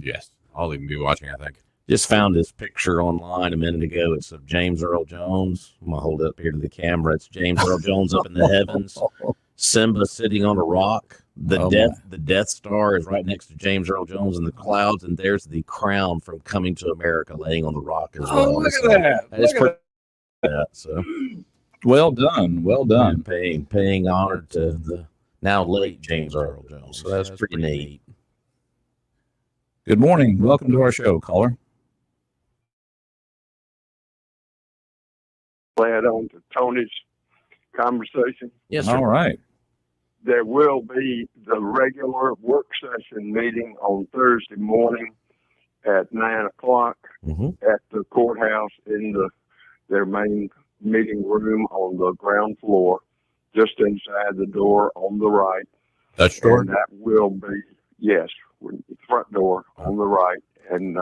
Yes, I'll even be watching, I think. Just found this picture online a minute ago. It's of James Earl Jones. I'm going to hold it up here to the camera. It's James Earl Jones up in the heavens. Simba sitting on a rock. The Death Star is right next to James Earl Jones in the clouds, and there's the crown from Coming to America laying on the rock as well. Look at that! That is pretty. So well done, well done. Paying honor to the now late James Earl Jones. So that's pretty neat. Good morning. Welcome to our show, caller. Add on to Tony's conversation. Yes, sir. All right. There will be the regular work session meeting on Thursday morning at 9 o'clock at the courthouse in their main meeting room on the ground floor, just inside the door on the right. Dutch door? And that will be, yes, front door on the right. And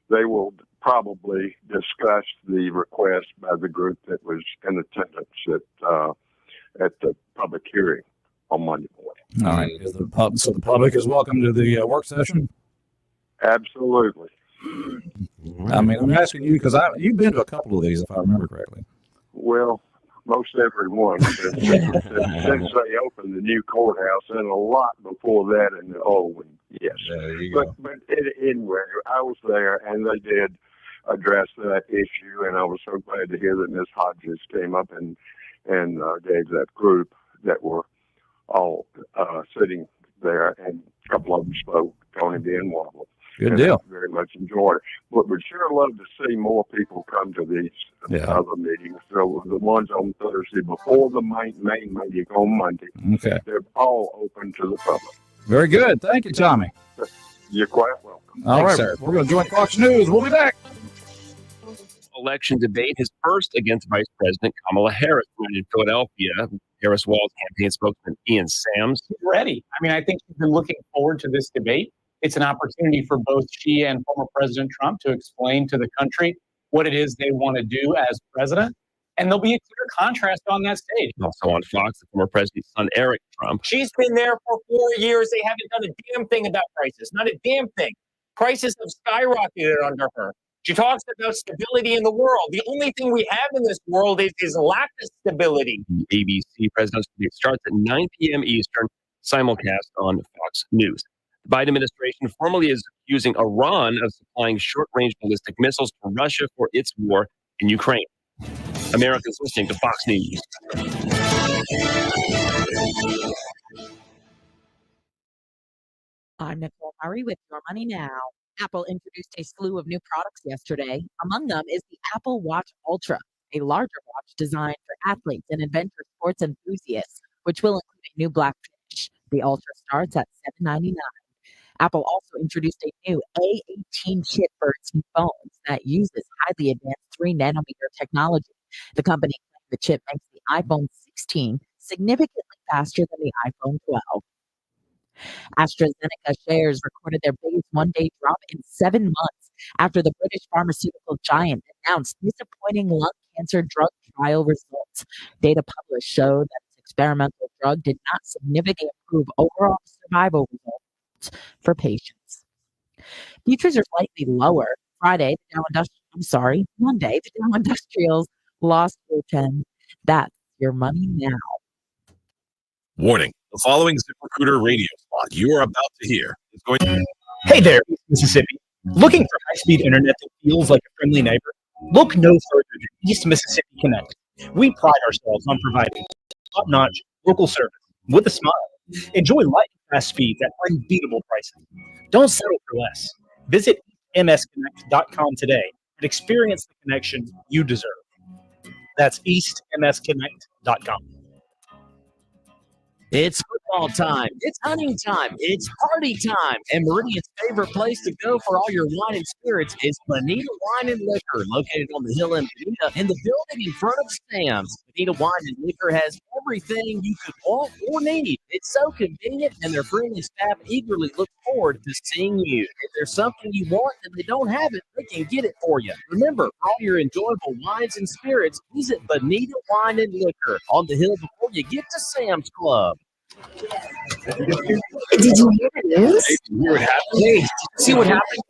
they will probably discuss the request by the group that was in attendance at the public hearing on Monday morning. All right. So the public is welcome to the work session? Absolutely. I mean, I'm asking you because you've been to a couple of these, if I remember correctly. Well, most everyone since they opened the new courthouse, and a lot before that in the old one. Yes. But anyway, I was there, and they did address that issue, and I was so glad to hear that Ms. Hodges came up and gave that group that were all sitting there, and a couple of them spoke, Tony being one of them. Good deal. I very much enjoyed it. But we'd sure love to see more people come to these other meetings. So the ones on Thursday before the main meeting on Monday, they're all open to the public. Very good. Thank you, Tommy. You're quite welcome. All right, sir. We're going to join Fox News. We'll be back. Election debate, his first against Vice President Kamala Harris, in Philadelphia. Harris WALT campaign spokesman Ian Sams. Ready. I mean, I think she's been looking forward to this debate. It's an opportunity for both she and former President Trump to explain to the country what it is they want to do as president. And there'll be a clear contrast on that stage. Also on Fox, the former president's son, Eric Trump. She's been there for 4 years. They haven't done a damn thing about prices. Not a damn thing. Prices have skyrocketed under her. She talks about stability in the world. The only thing we have in this world is lack of stability. The ABC presidential debate starts at 9 p.m. Eastern, simulcast on Fox News. The Biden administration formally is accusing Iran of supplying short-range ballistic missiles to Russia for its war in Ukraine. Americans listening to Fox News. I'm Nicole Murray with Your Money Now. Apple introduced a slew of new products yesterday. Among them is the Apple Watch Ultra, a larger watch designed for athletes and adventure sports enthusiasts, which will include a new black finish. The Ultra starts at $799. Apple also introduced a new A18 chip for its phones that uses highly advanced 3-nanometer technology. The company claimed the chip makes the iPhone 16 significantly faster than the iPhone 12. AstraZeneca shares recorded their biggest one-day drop in 7 months after the British pharmaceutical giant announced disappointing lung cancer drug trial results. Data published showed that its experimental drug did not significantly improve overall survival results for patients. Futures are slightly lower. Monday, the Dow Industrials lost 410. That's your money now. Warning. The following ZipRecruiter radio spot you are about to hear is going to... Hey there, Mississippi. Looking for high-speed internet that feels like a friendly neighbor? Look no further than East Mississippi Connect. We pride ourselves on providing top-notch local service with a smile. Enjoy lightning-fast speeds at unbeatable prices. Don't settle for less. Visit msconnect.com today and experience the connection you deserve. That's eastmsconnect.com. It's football time. It's hunting time. It's party time. And Meridian's favorite place to go for all your wine and spirits is Bonita Wine and Liquor, located on the hill in Bonita, in the building in front of Sam's. Bonita Wine and Liquor has everything you could want or need. It's so convenient, and their friendly staff eagerly look forward to seeing you. If there's something you want and they don't have it, they can get it for you. Remember, for all your enjoyable wines and spirits, visit Bonita Wine and Liquor on the hill before you get to Sam's Club. Did you hear the news? Hey, did you hear what happened? Hey, did you see what happened?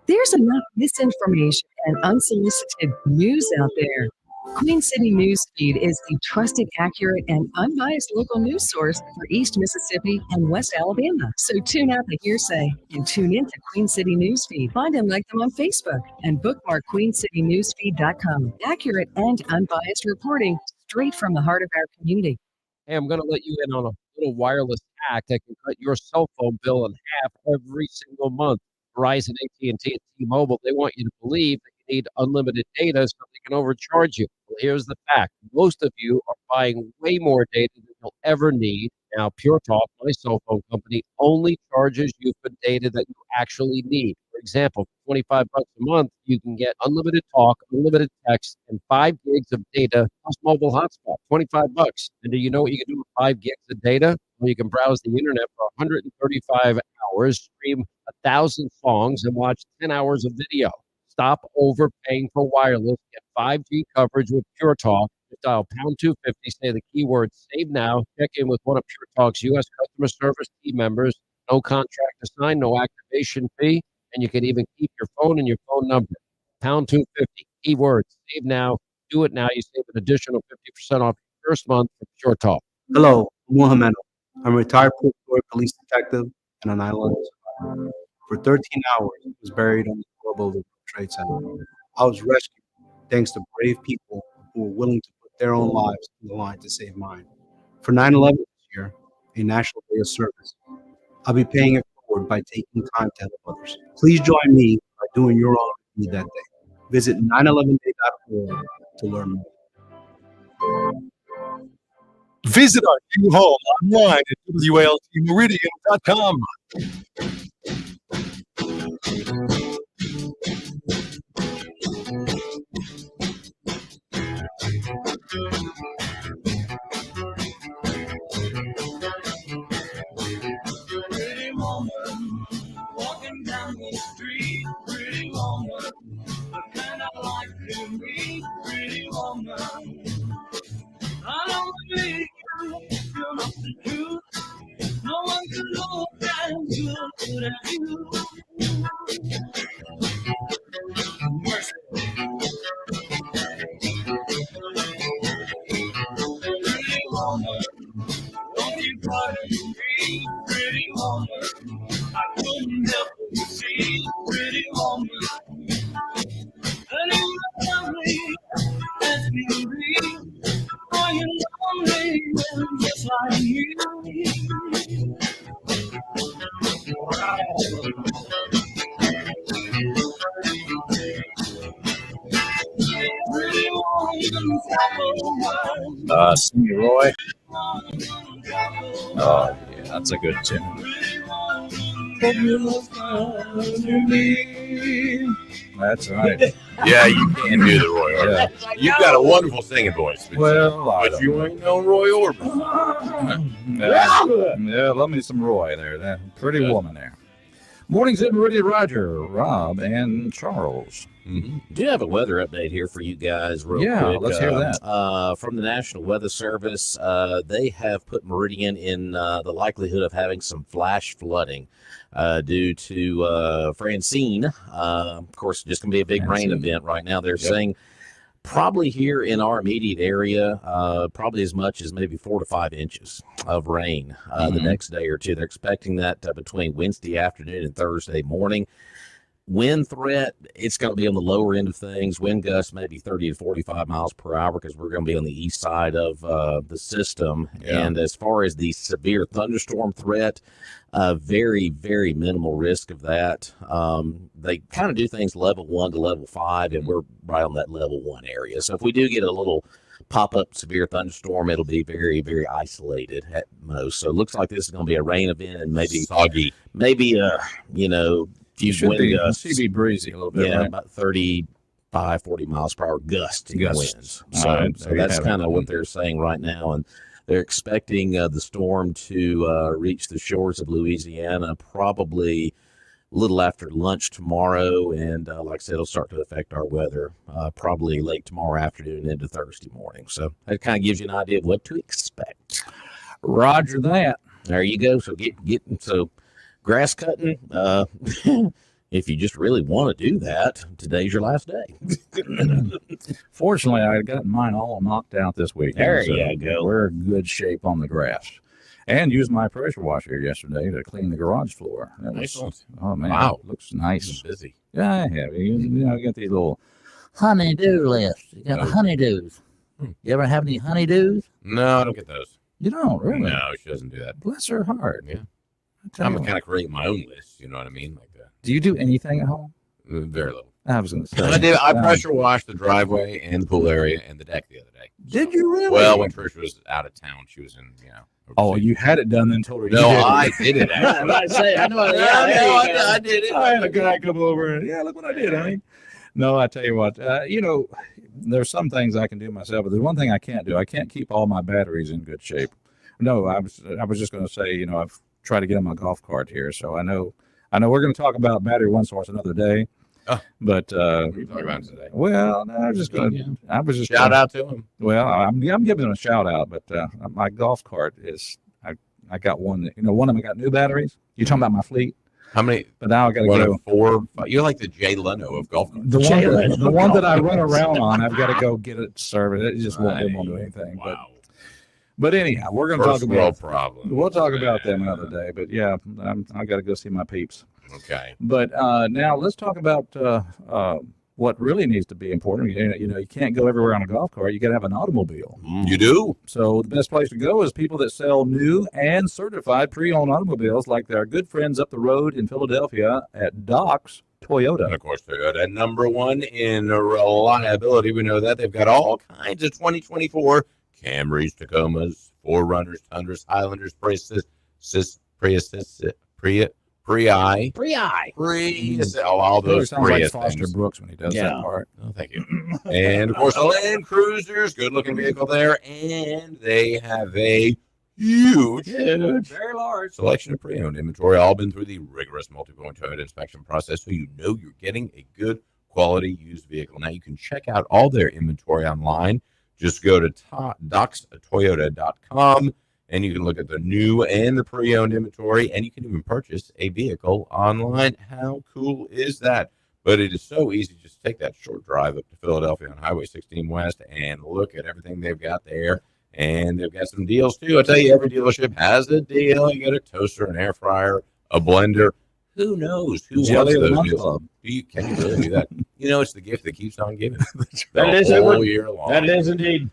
There's enough misinformation and unsolicited news out there. Queen City Newsfeed is the trusted, accurate, and unbiased local news source for East Mississippi and West Alabama. So tune out the hearsay and tune in to Queen City Newsfeed. Find and like them on Facebook and bookmark queencitynewsfeed.com. Accurate and unbiased reporting straight from the heart of our community. Hey, I'm going to let you in on a little wireless hack that can cut your cell phone bill in half every single month. Verizon, AT&T, and T-Mobile, they want you to believe that you need unlimited data so they can overcharge you. Well, here's the fact. Most of you are buying way more data than you'll ever need. Now, Pure Talk, my cell phone company, only charges you for data that you actually need. For example, for $25 a month, you can get unlimited talk, unlimited text, and 5 gigs of data plus mobile hotspot. $25. And do you know what you can do with 5 gigs of data? Well, you can browse the internet for 135 hours, stream 1,000 songs, and watch 10 hours of video. Stop overpaying for wireless. Get 5G coverage with Pure Talk. Just dial pound 250, say the keyword save now. Check in with one of Pure Talk's U.S. customer service team members. No contract to sign, no activation fee, and you can even keep your phone and your phone number. Pound 250, keyword save now. Do it now. You save an additional 50% off your first month for Pure Talk. Hello, I'm Mohamed. I'm a retired Port police detective and an 9/11 survivor. For 13 hours, I was buried on the Global World Trade Center. I was rescued thanks to brave people who were willing to put their own lives on the line to save mine. For 9/11 this year, a National Day of Service, I'll be paying it forward by taking time to help others. Please join me by doing your own deed that day. Visit 911day.org to learn more. Visit our new home online at WALTmeridian.com. Pretty woman, walking down the street. Pretty woman, the kind I like to meet. Pretty woman, I don't believe you're not the truth. No one can look as good as you. Mercy. Pretty woman, don't you pardon me. Pretty woman, I couldn't help but see. Pretty woman, and you tell me that's beauty. Are you lonely just like me? Pretty woman, Sing it, Roy. Oh, yeah, that's a good tune. That's right. Yeah, you can do the Roy Orbison. Yeah. You've got a wonderful singing voice. But you ain't no Roy Orbison. Yeah, love me some Roy there. That pretty woman there. Mornings in Meridian, Roger, Rob, and Charles. Mm-hmm. Do have a weather update here for you guys real quick. Yeah, let's hear that. From the National Weather Service, they have put Meridian in the likelihood of having some flash flooding due to Francine. Of course, just going to be a big rain event right now. They're saying probably here in our immediate area, probably as much as maybe 4 to 5 inches of rain the next day or two. They're expecting that between Wednesday afternoon and Thursday morning. Wind threat, it's going to be on the lower end of things. Wind gusts maybe 30 to 45 miles per hour because we're going to be on the east side of the system. Yeah. And as far as the severe thunderstorm threat, very, very minimal risk of that. They kind of do things level 1 to level 5, and we're right on that level 1 area. So if we do get a little pop-up severe thunderstorm, it'll be very, very isolated at most. So it looks like this is going to be a rain event and maybe soggy. Maybe few wind gusts. Should be breezy a little bit, Yeah, right? about 35, 40 miles per hour gusts in winds. So, right, so there you that's have it. kind of what they're saying right now. And they're expecting the storm to reach the shores of Louisiana probably a little after lunch tomorrow. And like I said, it'll start to affect our weather probably late tomorrow afternoon into Thursday morning. So that kind of gives you an idea of what to expect. Roger that. There you go. So so grass cutting, if you just really want to do that, today's your last day. Fortunately, I got mine all knocked out this week. There you go. We're in good shape on the grass. And used my pressure washer yesterday to clean the garage floor. Oh, man. Wow. It looks nice. Busy. Yeah, I have. You get these little honey-do lists. You got the honeydews. You ever have any honeydews? No, I don't get those. You don't, really? No, she doesn't do that. Bless her heart. Yeah. I'm kind of creating my own list. You know what I mean? Like that. Do you do anything at home? Very little. I was going to say. I did. I pressure washed the driveway and the pool area and the deck the other day. Did you really? Well, when Trish was out of town, she was in, Oh, you had it done then told her you No, did it. I did it. Actually. I did it. I had a guy come over and, look what I did, honey. No, I tell you what, there's some things I can do myself, but there's one thing I can't do. I can't keep all my batteries in good shape. No, I was just going to say, I've tried to get on my golf cart here, so I know we're going to talk about battery one source another day. But what are you talking about today? Well, no, I was just shout out to him. Well, I'm giving him a shout out, but my golf cart is I got one. One of them got new batteries. You talking about my fleet? How many? But now I got to go. 4, 5. You're like the Jay Leno of golf carts. The one that I run around on, I've got to go get it serviced. It just won't do anything. Wow. But anyhow, we're going to talk about problems. We'll talk about them another day. But yeah, I got to go see my peeps. Okay. But now let's talk about what really needs to be important. You can't go everywhere on a golf cart. You got to have an automobile. You do. So the best place to go is people that sell new and certified pre-owned automobiles, like their good friends up the road in Philadelphia at Doc's Toyota. And of course, Toyota, number one in reliability. We know that they've got all kinds of 2024 Camrys, Tacomas, 4Runners, Tundras, Highlanders, Prius, all those. Sounds like Foster Brooks when he does that part. Oh, thank you. And of course, the Land Cruisers, good-looking vehicle there, and they have a huge, very large selection of pre-owned inventory. All been through the rigorous multi-point Toyota inspection process, so you know you're getting a good quality used vehicle. Now you can check out all their inventory online. Just go to docstoyota.com. And you can look at the new and the pre-owned inventory, and you can even purchase a vehicle online. How cool is that? But it is so easy. Just take that short drive up to Philadelphia on Highway 16 West and look at everything they've got there. And they've got some deals, too. I tell you, every dealership has a deal. You get a toaster, an air fryer, a blender. Who knows? Who wants those deals? Can you really do that? It's the gift that keeps on giving. That is all year long. That is indeed.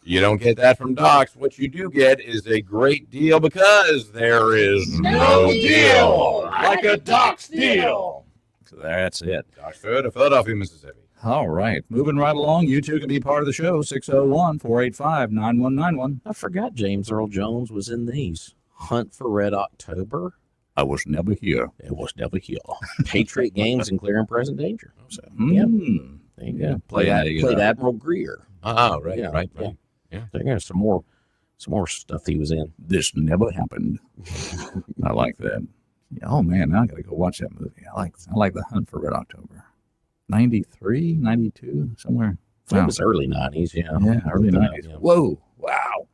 You don't get that from Docs. What you do get is a great deal because there is no deal like a Docs deal. So that's it. Docs Toyota, Philadelphia, Mississippi. All right. Moving right along. You two can be part of the show. 601-485-9191. I forgot James Earl Jones was in these. Hunt for Red October. I was never here. It was never here. Patriot Games in Clear and Present Danger. So, yeah. There you go. Played Admiral Greer. Right. Yeah. There's some more stuff he was in. This never happened. I like that. Oh man, now I gotta go watch that movie. I like The Hunt for Red October. 93, 92, somewhere. It was early 90s, yeah. Yeah, early 90s. Yeah. Whoa, wow.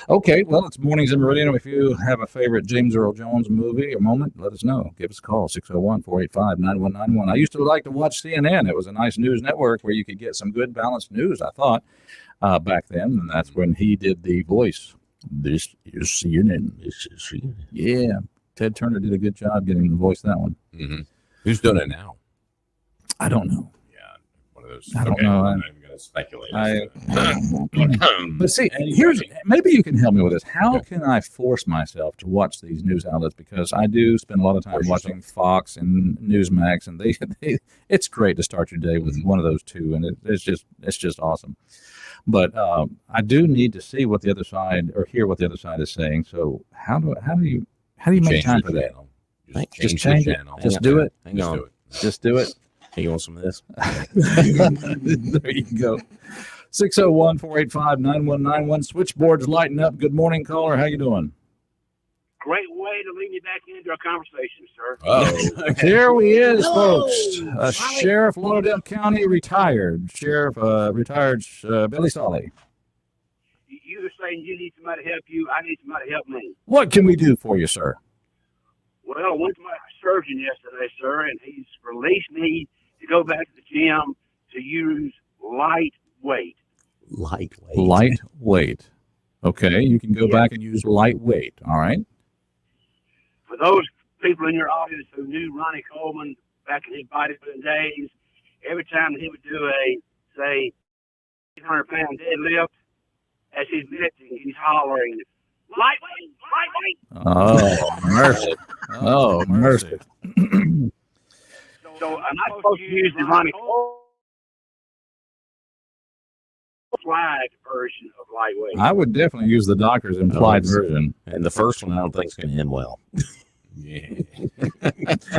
Okay, well, it's Mornings in Meridian. If you have a favorite James Earl Jones movie or moment, let us know. Give us a call, 601-485-9191. I used to like to watch CNN. It was a nice news network where you could get some good, balanced news, I thought, back then. And that's when he did the voice. This is CNN. This is CNN. Yeah. Ted Turner did a good job getting to voice that one. Mm-hmm. Who's doing it now? I don't know. Yeah, one of those. I don't know. I'm not even going to speculate. But see, maybe you can help me with this. How can I force myself to watch these news outlets? Because I do spend a lot of time watching Fox and Newsmax, and it's great to start your day with one of those two, and it's just awesome. But I do need to see what the other side or hear what the other side is saying. So how do you make time for that? Just change it. Just do it. Just do it. Hey, you want some of this? There you go. 601-485-9191. Switchboard's lighting up. Good morning, caller. How you doing? Great way to lead me back into our conversation, sir. Here he is, folks. Sheriff Lauderdale County retired. Retired Billy Solly. You were saying you need somebody to help you. I need somebody to help me. What can we do for you, sir? Well, I went to my surgeon yesterday, sir, and he's released me to go back to the gym to use lightweight. Lightweight. Okay, you can go back and use lightweight. All right. For those people in your audience who knew Ronnie Coleman back in his bodybuilding days, every time he would do a, say, 800-pound deadlift, as he's lifting, he's hollering, lightweight, lightweight. Oh, mercy. Oh, mercy. So I'm not supposed to use the Ronnie Coleman implied version of lightweight. I would definitely use the doctor's implied version. And the first one I don't think is going to end well. Yeah.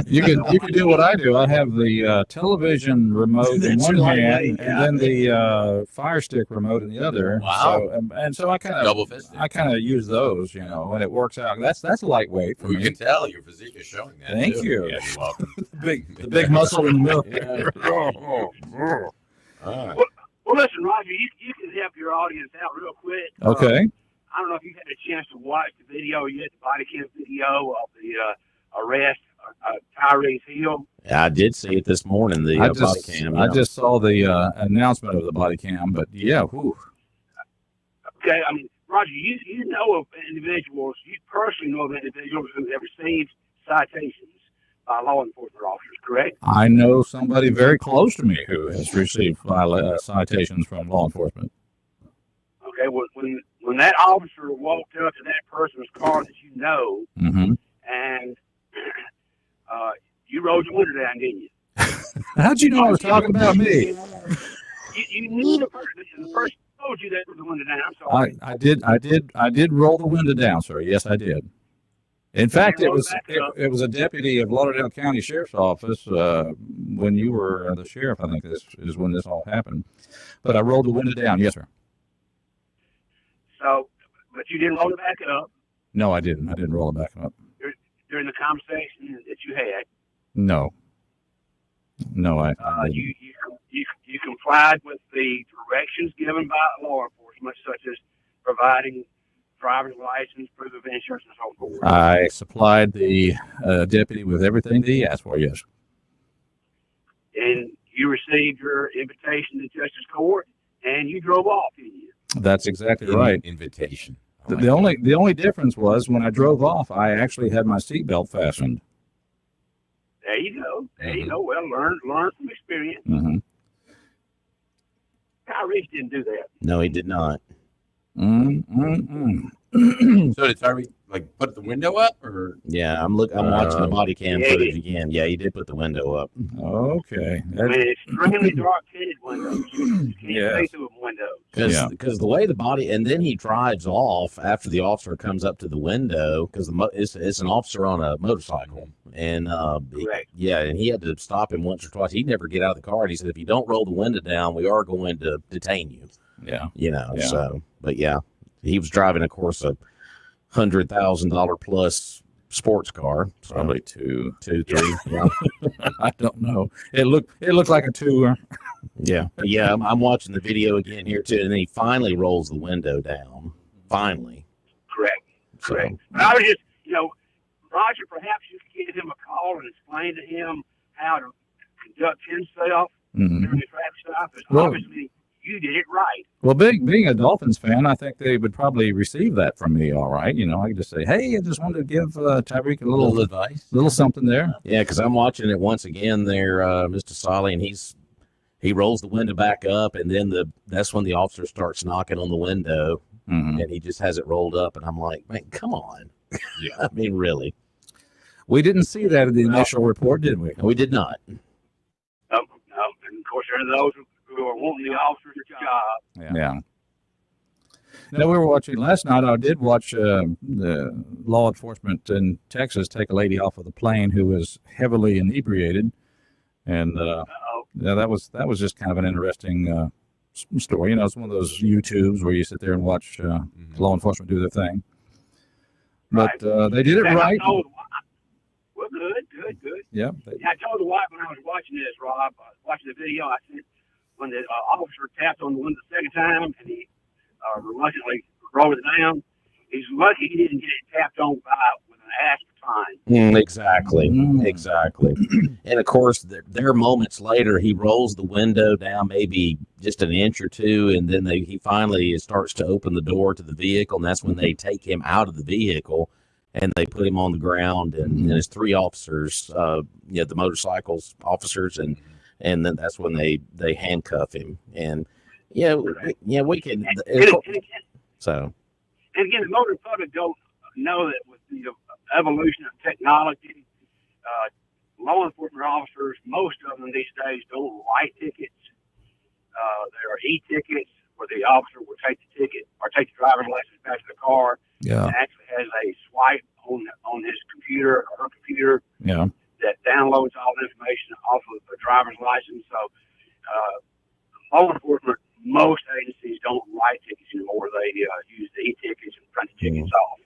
you can do what I do. I have the television remote in one hand and then the Fire Stick remote in the other. Wow. So I kind of use those, and it works out. That's lightweight for We me. can tell your physique is showing that. Thank too. you. Yeah, you're welcome. the big muscle in the middle. All right. Well, listen, Roger, you can help your audience out real quick. Okay. I don't know if you had a chance to watch the video yet, the body cam video of the arrest Tyrese Hill. I did see it this morning, the body cam. I just saw the announcement of the body cam, but yeah, whew. Okay, I mean, Roger, you know of individuals, you personally know of individuals who have received citations by law enforcement officers, correct? I know somebody very close to me who has received citations from law enforcement. Okay, when that officer walked up to that person's car that you know, Mm-hmm. and you rolled your window down, didn't you? How'd you know I was talking about me? You knew the person told you that was the window down. I'm sorry. I did roll the window down, sir. Yes, I did. In fact, it was a deputy of Lauderdale County Sheriff's Office when you were the sheriff. I think this is when this all happened. But I rolled the window down. Yes, sir. So, but you didn't roll it back up No, I didn't. I didn't roll it back up. during the conversation that you had. No. No, I You complied with the directions given by law enforcement, such as providing driver's license, proof of insurance, and so forth. I supplied the deputy with everything that he asked for, yes. And you received your invitation to Justice Court, and you drove off, didn't you? That's exactly right. Invitation. The only difference was when I drove off, I actually had my seatbelt fastened. There you go. There you go. Well, learn from experience. Mm-hmm. Tyrese didn't do that. No, he did not. So did Tyrese put the window up, or? Yeah, I'm watching the body cam footage again. Yeah, he did put the window up. Okay. I mean, extremely dark-tinted windows. You can't see through a window. Because the way the body, and then he drives off after the officer comes up to the window, because it's an officer on a motorcycle, and and he had to stop him once or twice. He'd never get out of the car, and he said, if you don't roll the window down, we are going to detain you. Yeah. So, but yeah, he was driving, of course, a $100,000 plus sports car. Probably two, three. Yeah. I don't know. It looked like a two. Yeah. I'm watching the video again here too, and then he finally rolls the window down. Finally. Correct. So, I was just, Roger, perhaps you could give him a call and explain to him how to conduct himself during the traffic stop. Because obviously you did it right. Well, being a Dolphins fan, I think they would probably receive that from me all right. I could just say, hey, I just wanted to give Tyreek a little advice, little something there. Yeah, because I'm watching it once again there, Mr. Solly, and he rolls the window back up, and then that's when the officer starts knocking on the window, and he just has it rolled up, and I'm like, man, come on. Yeah. I mean, really. We didn't see that in the initial report, did we? We did not. And of course, there are those who are wanting the officer's job. Yeah. Now, we were watching last night. I did watch the law enforcement in Texas take a lady off of the plane who was heavily inebriated, and that was just kind of an interesting story. It's one of those YouTubes where you sit there and watch law enforcement do their thing. But they did it right. Well, good. Yeah. I told the wife when I was watching this, Rob, watching the video, I said, when the officer tapped on the window the second time and he reluctantly rolled it down, he's lucky he didn't get it tapped on by with an ask for time. Exactly. And of course, there are moments later he rolls the window down maybe just an inch or two, and then he finally starts to open the door to the vehicle, and that's when they take him out of the vehicle and they put him on the ground, and there's 3 officers, the motorcycles officers, and then that's when they handcuff him, and we can. So. And again, the motor public don't know that with the evolution of technology, law enforcement officers, most of them these days don't write tickets. There are e-tickets where the officer will take the ticket or take the driver's license back to the car. Yeah. And actually has a swipe on his computer or her computer. Yeah. That downloads all the information off of the driver's license. So, law enforcement, most agencies don't write tickets anymore. They use the e-tickets and print the tickets off.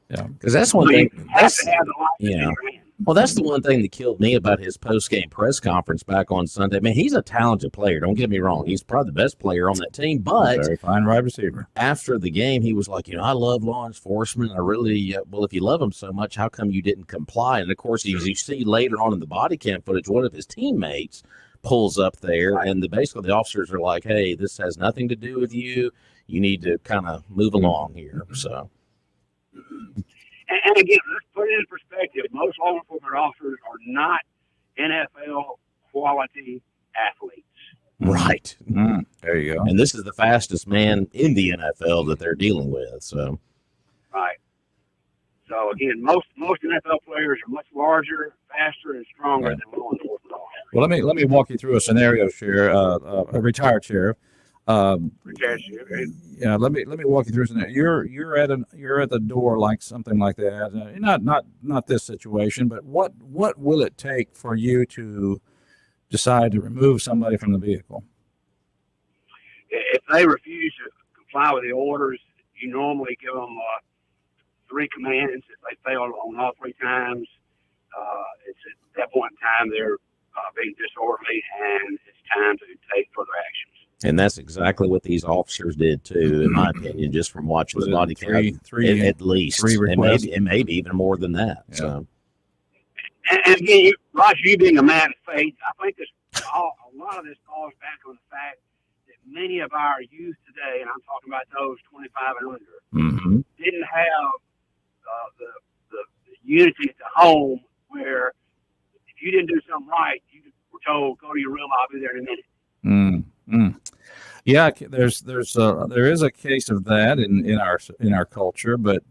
Yeah, because that's one thing. Well, that's the one thing that killed me about his post-game press conference back on Sunday. Man, he's a talented player. Don't get me wrong; he's probably the best player on that team. But very fine wide receiver. After the game, he was like, I love law enforcement. I really well. If you love them so much, how come you didn't comply? And of course, as you see later on in the body cam footage, one of his teammates pulls up there, and basically the officers are like, "Hey, this has nothing to do with you. You need to kind of move along here." So. And again, let's put it in perspective. Most law enforcement officers are not NFL quality athletes. Right. There you go. And this is the fastest man in the NFL that they're dealing with. So. Right. So again, most NFL players are much larger, faster, and stronger than law enforcement officers. Well, let me walk you through a scenario, Sheriff, a retired sheriff. Yeah, let me walk you through something. You're at the door like something like that. Not this situation, but what will it take for you to decide to remove somebody from the vehicle? If they refuse to comply with the orders, you normally give them 3 commands. If they fail on all 3 times, it's at that point in time they're being disorderly, and it's time to take further actions. And that's exactly what these officers did too, in my opinion, just from watching the body cam. At least 3 requests, and maybe even more than that. Yeah. So. And again, Roger, you being a man of faith, I think a lot of this falls back on the fact that many of our youth today, and I'm talking about those 25 and under, didn't have the unity at the home where if you didn't do something right, you were told, go to your room, I'll be there in a minute. Yeah, there is a case of that in our culture, but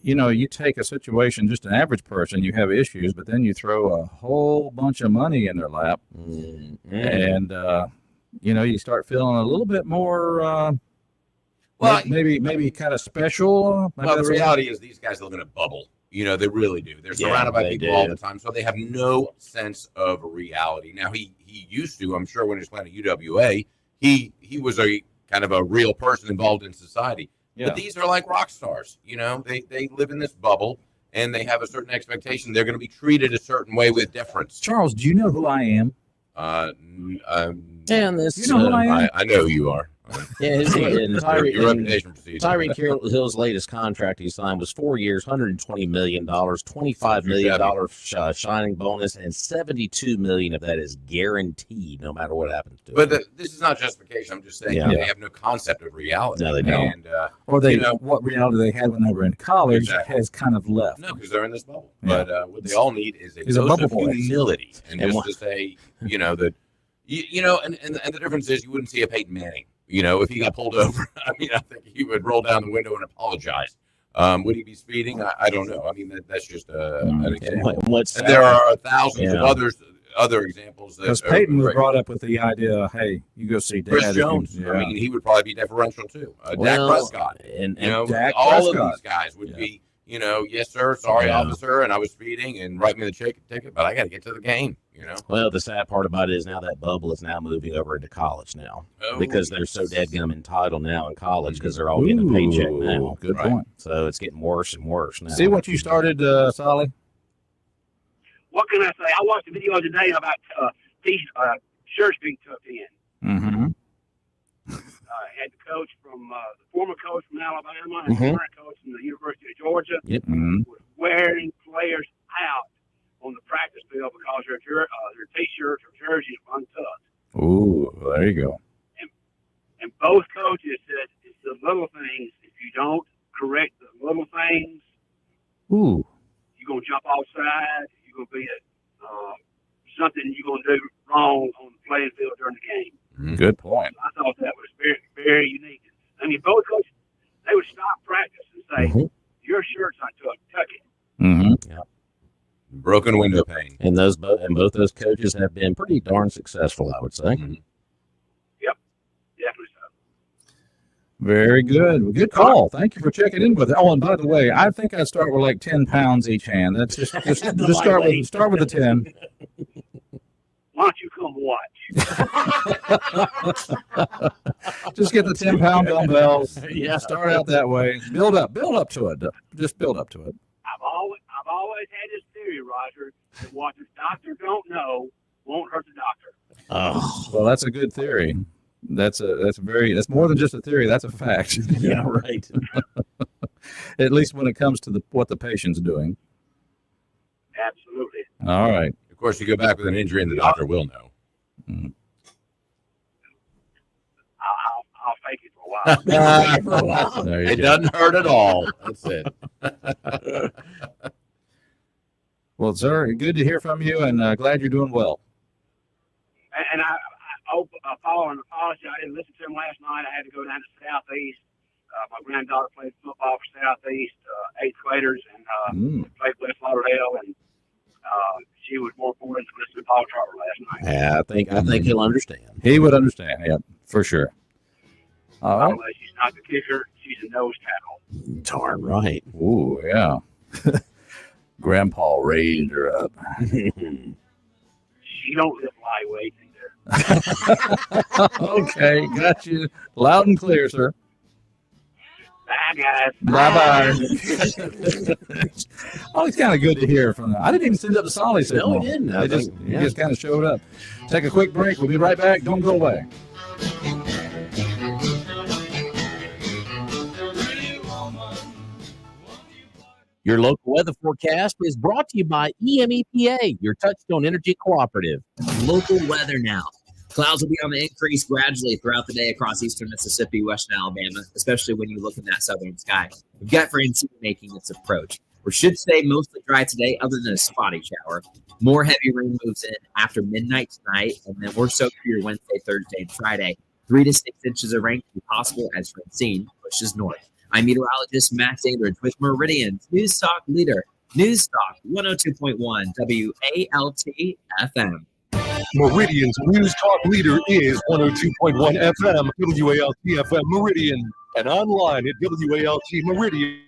you take a situation, just an average person, you have issues, but then you throw a whole bunch of money in their lap, and you start feeling a little bit more maybe kind of special. Well, the reality is these guys live in a bubble. They really do. They're surrounded by people all the time, so they have no sense of reality. Now, he used to, I'm sure, when he was playing at UWA, he was a kind of a real person involved in society. Yeah. But these are like rock stars. They live in this bubble, and they have a certain expectation. They're going to be treated a certain way with deference. Charles, do you know who I am? And this, you know who I am? I know who you are. Yeah, your reputation precedes. Tyreek Hill's latest contract he signed was 4 years, $120 million, $25 million signing bonus, and $72 million of that is guaranteed, no matter what happens to it. But this is not justification. I'm just saying they have no concept of reality. No, they don't. And, what reality they had when they were in college has kind kind of left. No, because they're in this bubble. Yeah. But what they all need is a bubble of humility, and just to say, that, and the difference is you wouldn't see a Peyton Manning. If he got pulled over, I think he would roll down the window and apologize. Would he be speeding? I don't know. That's just an example. And there are thousands of other examples. Because Peyton was brought up with the idea, hey, you go see Dad. Chris Jones. He would probably be deferential too. Dak Prescott. And Dak all Prescott. of these guys would be, yes, sir, sorry, officer, and I was speeding, and write me the ticket, but I got to get to the game. Well, the sad part about it is now that bubble is now moving over into college now because they're so dadgum entitled now in college because they're all getting a paycheck now. Good point. So it's getting worse and worse now. See what you started, Solly? What can I say? I watched a video today about shirts being tucked in. Had the coach from the former coach from Alabama and the current coach from the University of Georgia was wearing players out on the practice field because their T-shirts or jerseys were untucked. Ooh, there you go. And both coaches said it's the little things. If you don't correct the little things, Ooh. you're going to jump offside. You're going to be something you're going to do wrong on the playing field during the game. Good point. I thought that was very, very unique. I mean, both coaches, they would stop practice and say, your shirt's untucked, tuck it. Mm-hmm. Yeah. Broken window pane. And both those coaches have been pretty darn successful, I would say. Yep, definitely so. Very good. Good call. Thank you for checking in with it. Oh, and by the way, I think I start with like 10 pounds each hand. That's just start with the 10. Why don't you come watch? Just get the 10-pound dumbbells. Yeah. Start out that way. Build up to it. Just build up to it. I've always had this theory, Roger, that what the doctor don't know won't hurt the doctor. Oh, well, that's a good theory. That's more than just a theory. That's a fact. Yeah, right. At least when it comes to what the patient's doing. Absolutely. All right. Of course, you go back with an injury, and the doctor will know. I'll fake it for a while. It doesn't hurt at all. That's it. Well, sir, good to hear from you, and glad you're doing well. And I follow an apology. I didn't listen to him last night. I had to go down to Southeast. My granddaughter played football for Southeast, 8th graders, and played West Lauderdale, and she was more important to listen to Paul Trotter last night. Yeah, I think he'll understand. He would understand, yeah, for sure. All right. She's not the kicker. She's a nose tackle. Darn right. Ooh, yeah. Grandpa raised her up. She don't lift lightweight either. Okay, got you. Loud and clear, sir. Bye, guys. Bye-bye. Oh, it's kind of good to hear from them. I didn't even send up the Solly signal. No, he didn't. He just kind of showed up. Take a quick break. We'll be right back. Don't go away. Your local weather forecast is brought to you by EMEPA, your Touchstone Energy Cooperative. Local weather now. Clouds will be on the increase gradually throughout the day across eastern Mississippi, western Alabama, especially when you look in that southern sky. We've got rain making its approach. We should stay mostly dry today, other than a spotty shower. More heavy rain moves in after midnight tonight, and then we're soaked for your Wednesday, Thursday, and Friday. 3 to 6 inches of rain can be possible as Francine pushes north. I'm meteorologist Matt Dandridge with Meridian's News Talk Leader, News Talk 102.1 WALT FM. Meridian's News Talk Leader is 102.1 FM, WALT FM Meridian, and online at WALT Meridian.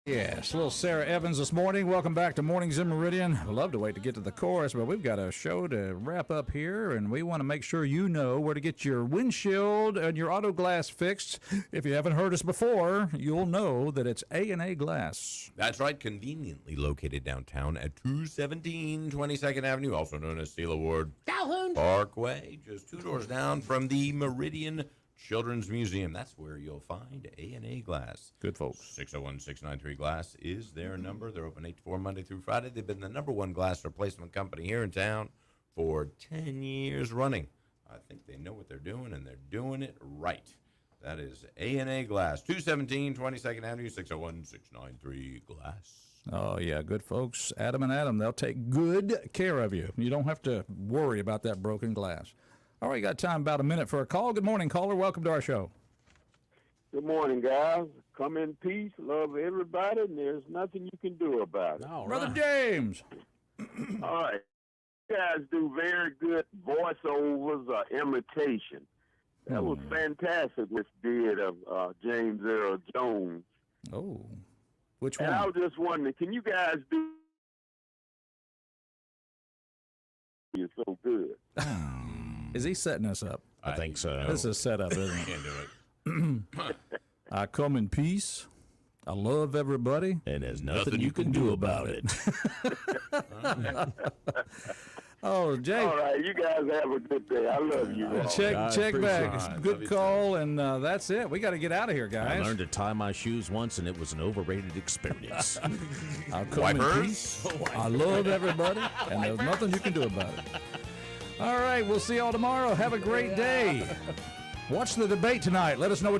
Yes, little Sarah Evans this morning. Welcome back to Mornings in Meridian. I'd love to wait to get to the chorus, but we've got a show to wrap up here, and we want to make sure you know where to get your windshield and your auto glass fixed. If you haven't heard us before, you'll know that it's A&A Glass. That's right, conveniently located downtown at 217 22nd Avenue, also known as Seal Award Calhoun Parkway, just 2 doors down from the Meridian Children's Museum. That's where you'll find A&A Glass. Good folks. 601-693 Glass is their number. They're open 8 to 4 Monday through Friday. They've been the #1 glass replacement company here in town for 10 years running. I think they know what they're doing, and they're doing it right. That is A&A Glass, 217 22nd Avenue, 601-693 Glass. Oh, yeah, good folks. Adam and Adam, they'll take good care of you. You don't have to worry about that broken glass. All right, got time about a minute for a call. Good morning, caller. Welcome to our show. Good morning, guys. Come in peace, love everybody, and there's nothing you can do about it. Brother James. All right. You guys do very good voiceovers or imitation. That was fantastic what you did of James Earl Jones. Oh, which one? And I was just wondering, can you guys do? You're so good. Is he setting us up? I think so. This is a setup, isn't it? Can't do it. I come in peace. I love everybody. And there's nothing you can do about it. Oh, Jay. All right, you guys have a good day. I love you all. Check back. It's a good call, and that's it. We got to get out of here, guys. I learned to tie my shoes once, and it was an overrated experience. I'll come in peace. I love everybody, and there's nothing you can do about it. All right, we'll see y'all tomorrow. Have a great day. Watch the debate tonight. Let us know what